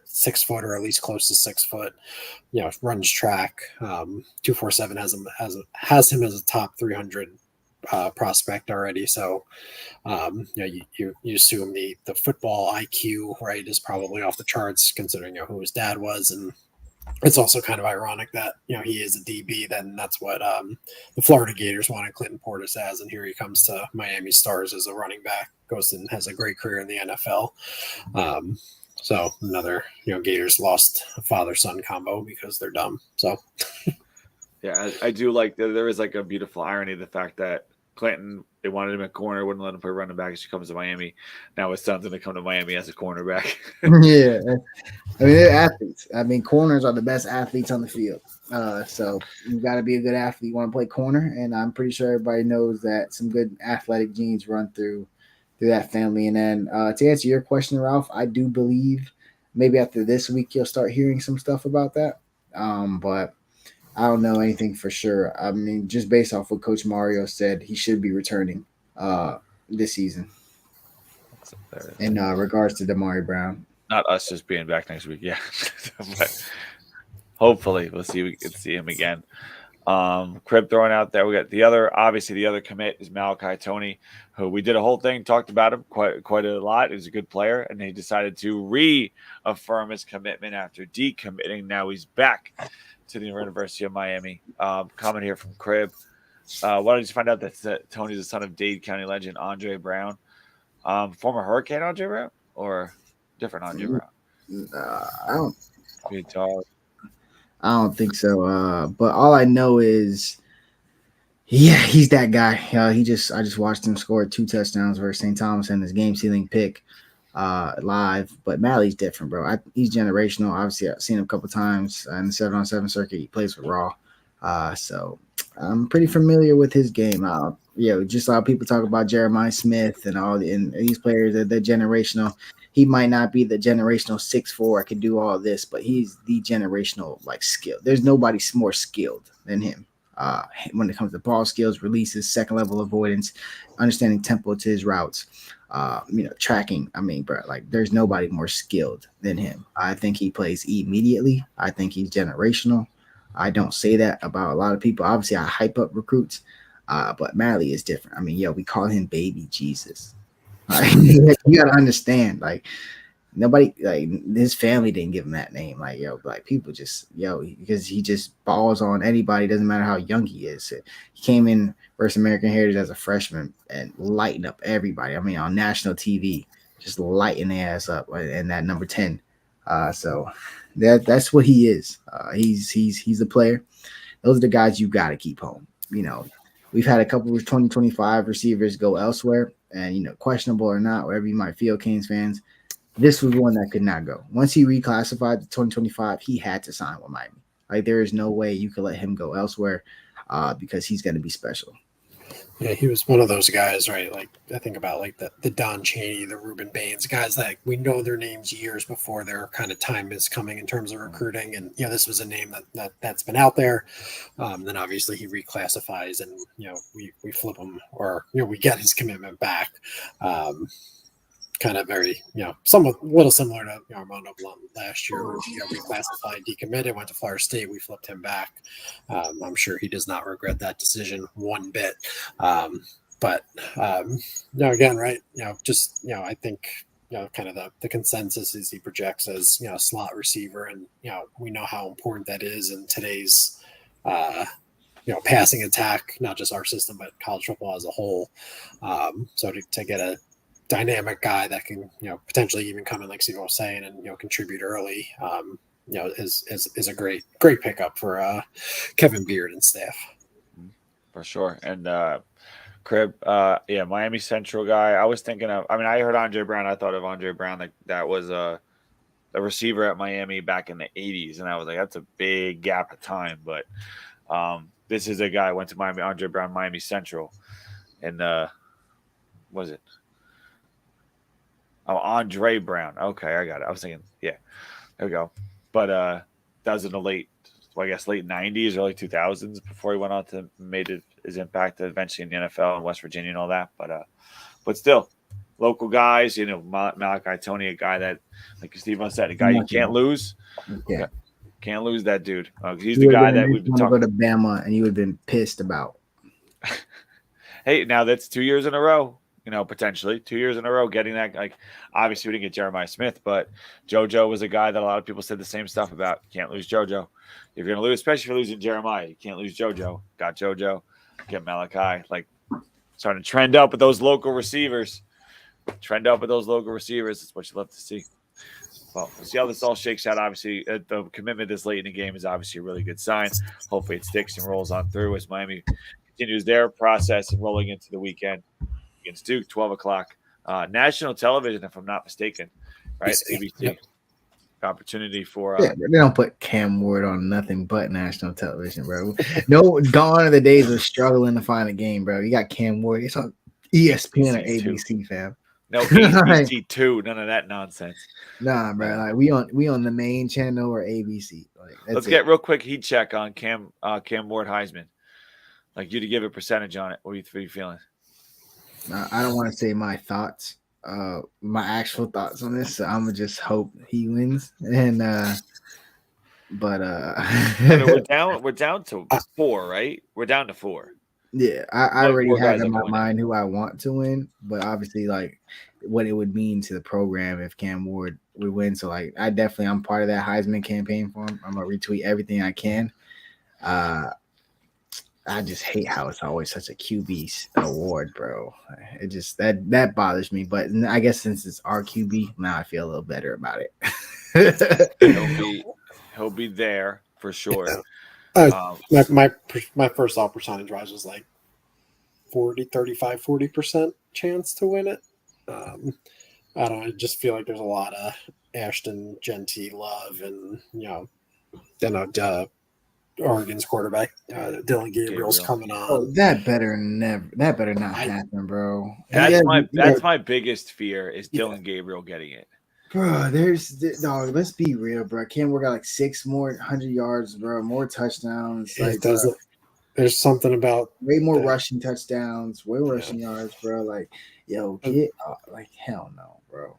6 foot or at least close to 6 foot. Runs track. 247 has him as a top 300 prospect already. So you assume the football IQ, right, is probably off the charts considering who his dad was. And it's also kind of ironic that he is a DB. Then that's what the Florida Gators wanted Clinton Portis as, and here he comes to Miami Stars as a running back. Goes and has a great career in the NFL. So another Gators lost a father-son combo because they're dumb. So yeah, I do like that. There is like a beautiful irony of the fact that Clinton, they wanted him at corner, wouldn't let him play running back as he comes to Miami. Now his son's going to come to Miami as a cornerback. Yeah. I mean, they're athletes. I mean, corners are the best athletes on the field. So you got to be a good athlete. You want to play corner, and I'm pretty sure everybody knows that some good athletic genes run through that family. And then to answer your question, Ralph, I do believe maybe after this week you'll start hearing some stuff about that. But I don't know anything for sure. I mean, just based off what Coach Mario said, he should be returning this season. In regards to Damari Brown. Not us just being back next week, yeah. But hopefully we can see him again. Crib throwing out there. We got the other commit is Malachi Tony, who we did a whole thing, talked about him quite a lot. He's a good player, and he decided to reaffirm his commitment after decommitting. Now he's back to the University of Miami. Comment here from Crib. Why don't you just find out that Tony's the son of Dade County legend Andre Brown, former Hurricane Andre Brown, or different Andre Brown? I don't think so. But all I know is, yeah, he's that guy. I just watched him score 2 touchdowns versus St. Thomas in his game-sealing pick live. But Mally's different, bro. He's generational. Obviously, I've seen him a couple times in the 7-on-7 circuit. He plays with Raw. So I'm pretty familiar with his game. Just a lot of people talk about Jeremiah Smith and these players, they're generational. He might not be the generational 6'4", I could do all this, but he's the generational skill. There's nobody more skilled than him. When it comes to ball skills, releases, second level avoidance, understanding tempo to his routes, tracking. I mean, bro, there's nobody more skilled than him. I think he plays immediately. I think he's generational. I don't say that about a lot of people. Obviously, I hype up recruits, but Mally is different. I mean, we call him Baby Jesus. You gotta understand, nobody, his family didn't give him that name. People just, because he just balls on anybody, doesn't matter how young he is. He came in versus American Heritage as a freshman and lightened up everybody. I mean, on national TV, just lighting their ass up, and that number 10. So that's what he is. He's a player. Those are the guys you got to keep home. We've had a couple of 2025 receivers go elsewhere, and questionable or not, whatever you might feel, Canes fans, this was one that could not go. Once he reclassified to 2025, he had to sign with Miami. There is no way you could let him go elsewhere because he's going to be special. Yeah, he was one of those guys, right? I think about the Don Chaney, the Reuben Baines, guys that we know their names years before their kind of time is coming in terms of recruiting. And this was a name that's been out there. Then obviously he reclassifies, and we flip him, or we get his commitment back. kind of very, somewhat a little similar to Armando Blunt last year, who reclassified, decommitted, went to Florida State. We flipped him back. I'm sure he does not regret that decision one bit. Again, right? I think kind of the consensus is he projects as slot receiver, and we know how important that is in today's passing attack, not just our system but college football as a whole. So to get a dynamic guy that can potentially even come in, like Steve was saying, and contribute early, is a great pickup for Kevin Beard and staff. For sure. And Crib, Miami Central guy. I was thinking of. I mean, I heard Andre Brown. I thought of Andre Brown. That was a receiver at Miami back in the '80s, and I was like, that's a big gap of time. But this is a guy who went to Miami. Andre Brown, Miami Central, and was it? Oh, Andre Brown. Okay, I got it. I was thinking, yeah, there we go. But that was in the late 90s, early 2000s before he went on to made his impact eventually in the NFL and West Virginia and all that. But still, local guys, Malachi Tony, a guy that, like Steve said, a guy you can't lose. Yeah. Can't lose that dude. He's the guy that we've been talking about. Go to Bama and you would have been pissed about. Hey, now that's 2 years in a row. Potentially 2 years in a row getting that. Like, obviously we didn't get Jeremiah Smith, but JoJo was a guy that a lot of people said the same stuff about. You can't lose JoJo. If you're going to lose, especially if you're losing Jeremiah, you can't lose JoJo. Got JoJo, get Malachi. Like, starting to trend up with those local receivers. That's what you love to see. Well, we'll see how this all shakes out. Obviously, the commitment this late in the game is obviously a really good sign. Hopefully it sticks and rolls on through as Miami continues their process and rolling into the weekend against Duke, 12 o'clock. National television, if I'm not mistaken, right? ABC. Yep. Opportunity for they don't put Cam Ward on nothing but national television, bro. No, gone are the days of struggling to find a game, bro. You got Cam Ward. It's on ESPN or ABC, fam. No, ABC 2, none of that nonsense. Nah, bro. Like we on the main channel or ABC. Like, let's get real quick heat check on Cam Ward Heisman. Like, you to give a percentage on it. What are you feeling? I don't want to say my thoughts, my actual thoughts on this. So I'm gonna just hope he wins. And we're down to 4, right? We're down to 4. Yeah, I already have in my mind who I want to win, but obviously, like, what it would mean to the program if Cam Ward would win. So, like, I'm part of that Heisman campaign for him. I'm gonna retweet everything I can. I just hate how it's always such a QB award, bro. It just that bothers me. But I guess since it's our QB, now I feel a little better about it. he'll be there for sure. My first all percentage rise was like 40% chance to win it. I don't know. I just feel like there's a lot of Ashton Genty love and Oregon's quarterback Dylan Gabriel's coming on. Oh, that better not happen, bro. That's my biggest fear is Dylan Gabriel getting it. Bro, let's be real, bro. Cam Ward got like 6 more 100 yards, bro, more touchdowns. Like, there's something about way more rushing touchdowns, way more rushing yards, bro. Like, like, hell no, bro.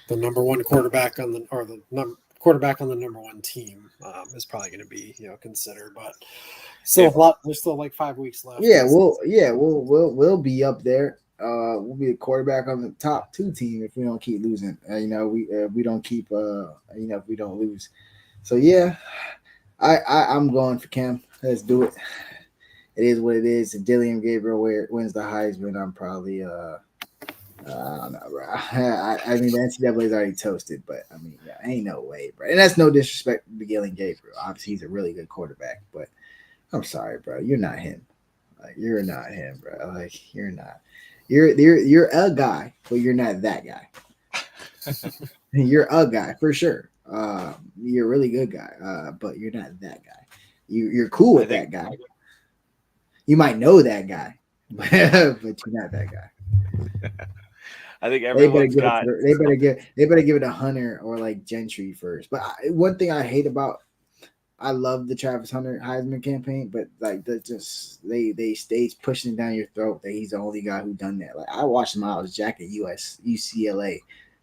The number one quarterback on the quarterback on the number one team is probably going to be considered, but still a lot. There's still like 5 weeks left. We'll be up there. We'll be the quarterback on the top 2 team if we don't keep losing. We don't keep if we don't lose. So yeah, I'm going for Cam. Let's do it. It is what it is. If Dylan Gabriel wins the Heisman, I'm probably I don't know, bro. I mean, the NCAA is already toasted, but I mean, ain't no way, bro. And that's no disrespect to Dylan Gabriel. Obviously, he's a really good quarterback, but I'm sorry, bro. You're not him. Like, you're not him, bro. Like, you're not. You're a guy, but you're not that guy. You're a guy for sure. You're a really good guy, but you're not that guy. You're cool with that guy. You might know that guy, but you're not that guy. I think everyone's they better give it to Hunter or like Gentry first. But one thing I hate about, I love the Travis Hunter Heisman campaign, but like they stay pushing it down your throat that he's the only guy who done that. Like, I watched Miles Jack at UCLA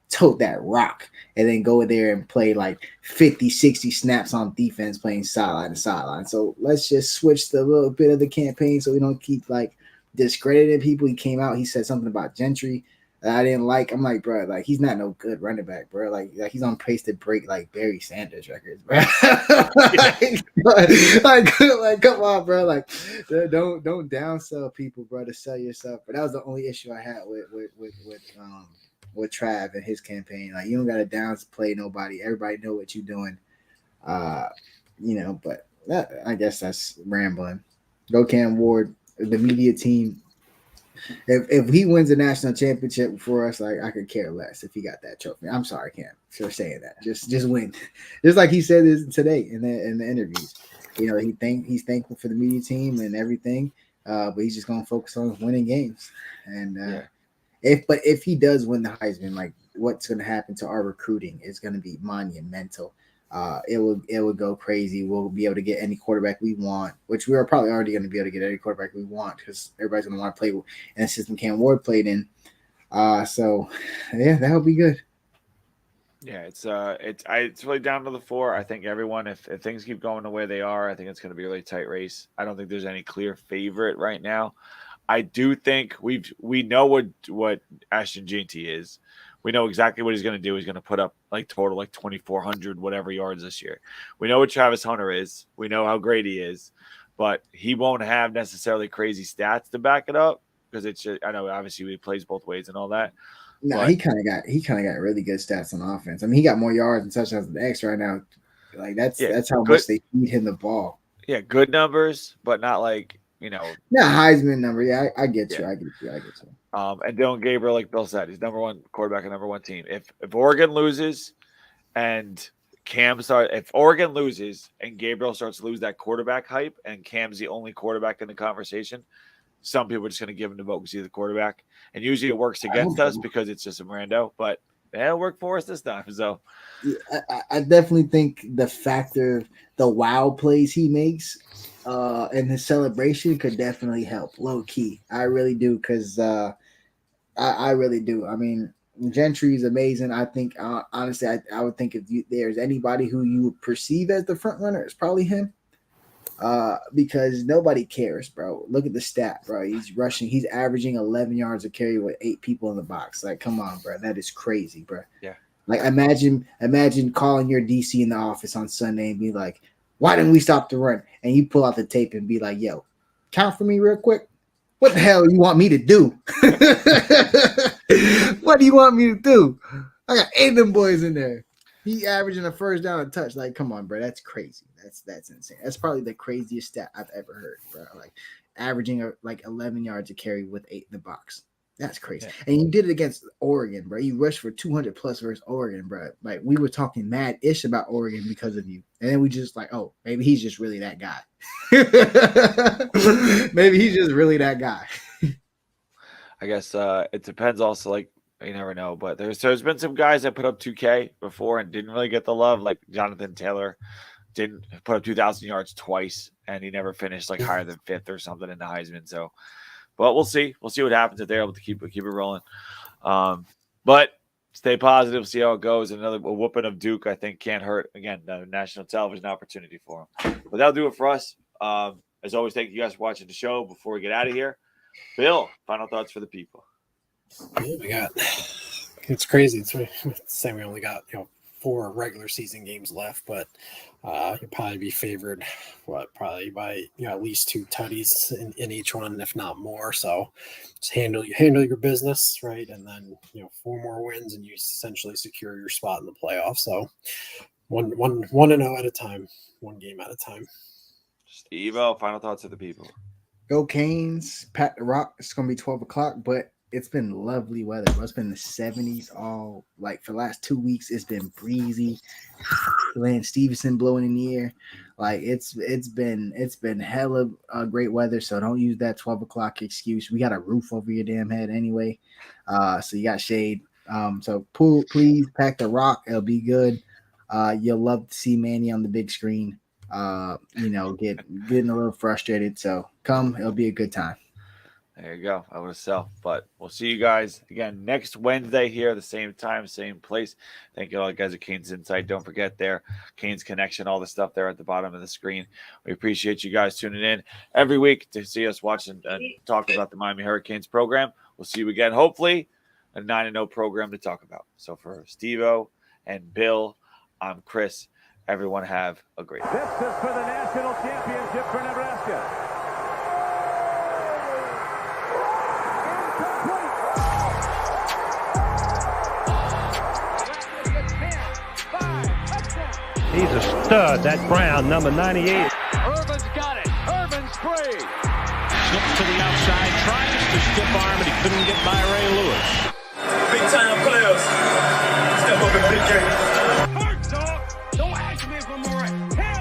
tote that rock and then go there and play like 50, 60 snaps on defense playing sideline to sideline. So let's just switch the little bit of the campaign so we don't keep like discrediting people. He came out, he said something about Gentry that I didn't like. I'm like, bro, like he's not no good running back, bro. Like he's on pace to break like Barry Sanders records, bro. like, come on, bro. Like, don't downsell people, bro, to sell yourself. But that was the only issue I had with Trav and his campaign. Like, you don't got to downplay nobody. Everybody know what you're doing. But I guess that's rambling. Go Cam Ward, the media team. If he wins the national championship for us, like I could care less if he got that trophy. I'm sorry, Cam, for saying that. Just win. Just like he said this today in the interviews. He's thankful for the media team and everything, but he's just gonna focus on winning games. And if he does win the Heisman, like what's gonna happen to our recruiting is gonna be monumental. It will go crazy. We'll be able to get any quarterback we want, which we are probably already going to be able to get any quarterback we want because everybody's going to want to play in the system Cam Ward played in. So that'll be good. Yeah, it's really down to the four. I think everyone, if things keep going the way they are, I think it's going to be a really tight race. I don't think there's any clear favorite right now. I do think we know what Ashton Jeanty is. We know exactly what he's going to do. He's going to put up like total like 2,400 whatever yards this year. We know what Travis Hunter is. We know how great he is, but he won't have necessarily crazy stats to back it up because it's just, I know obviously he plays both ways and all that. No, he kind of got really good stats on offense. I mean, he got more yards and touchdowns than X right now. Like that's how much they feed him the ball. Yeah, good numbers, but not like not Heisman number. Yeah, I get you. I get you. And Dylan Gabriel, like Bill said, he's number one quarterback and number one team. If Oregon loses and if Oregon loses and Gabriel starts to lose that quarterback hype and Cam's the only quarterback in the conversation, some people are just going to give him the vote because he's the quarterback. And usually it works against us because it's just a Mirando, but it'll work for us this time. So I definitely think the factor, the wow plays he makes and his celebration could definitely help low key. I really do. Cause I really do. I mean, Gentry is amazing. I think honestly, I would think if there's anybody who you would perceive as the front runner, it's probably him. Because nobody cares, bro. Look at the stat, bro. He's rushing. He's averaging 11 yards a carry with 8 people in the box. Like, come on, bro. That is crazy, bro. Yeah. Like, imagine calling your DC in the office on Sunday and be like, why didn't we stop the run? And you pull out the tape and be like, yo, count for me real quick. What the hell you want me to do? What do you want me to do? I got 8 of them boys in there. He averaging a first down a touch. Like, come on, bro. That's crazy. That's insane. That's probably the craziest stat I've ever heard, bro. Like, averaging like 11 yards a carry with 8 in the box. That's crazy. Yeah. And you did it against Oregon, bro. You rushed for 200 plus versus Oregon, bro. Like, we were talking mad-ish about Oregon because of you. And then we just like, oh, maybe he's just really that guy. Maybe he's just really that guy. I guess it depends also, like, you never know. But there's been some guys that put up 2K before and didn't really get the love, like Jonathan Taylor didn't put up 2,000 yards twice, and he never finished like higher than 5th or something in the Heisman. So, but we'll see. We'll see what happens if they're able to keep it rolling. But stay positive, see how it goes. Another whooping of Duke, I think, can't hurt. Again, the national television opportunity for him. But that'll do it for us. As always, thank you guys for watching the show. Before we get out of here, Bill, final thoughts for the people. Yeah, it's crazy. It's saying we only got 4 regular season games left, but you'll probably be favored probably by at least 2 tutties in each one, if not more. So just handle your business, right? And then 4 more wins and you essentially secure your spot in the playoffs. So 1-0 at a time, 1 game at a time. Steve-O, final thoughts of the people. Go Canes, Pat the Rock. It's gonna be 12 o'clock, but it's been lovely weather. It's been the 70s all like for the last 2 weeks. It's been breezy. Lance Stevenson blowing in the air. Like it's been hella great weather. So don't use that 12 o'clock excuse. We got a roof over your damn head anyway. So you got shade. So please pack the rock. It'll be good. You'll love to see Manny on the big screen. Getting a little frustrated. So come, it'll be a good time. There you go. I would sell. But we'll see you guys again next Wednesday here, the same time, same place. Thank you all you guys at CanesInSight. Don't forget there, Canes Connection, all the stuff there at the bottom of the screen. We appreciate you guys tuning in every week to see us watch and talk about the Miami Hurricanes program. We'll see you again, hopefully, a 9-0 program to talk about. So for Steve-O and Bill, I'm Chris. Everyone have a great day. This is for the national championship for Nebraska. He's a stud, that Brown, number 98. Irvin's got it. Irvin's free. Slips to the outside, tries to stiff arm, and he couldn't get by Ray Lewis. Big time players. Step up in big game. Hurt, dog. Don't ask me for more. Hell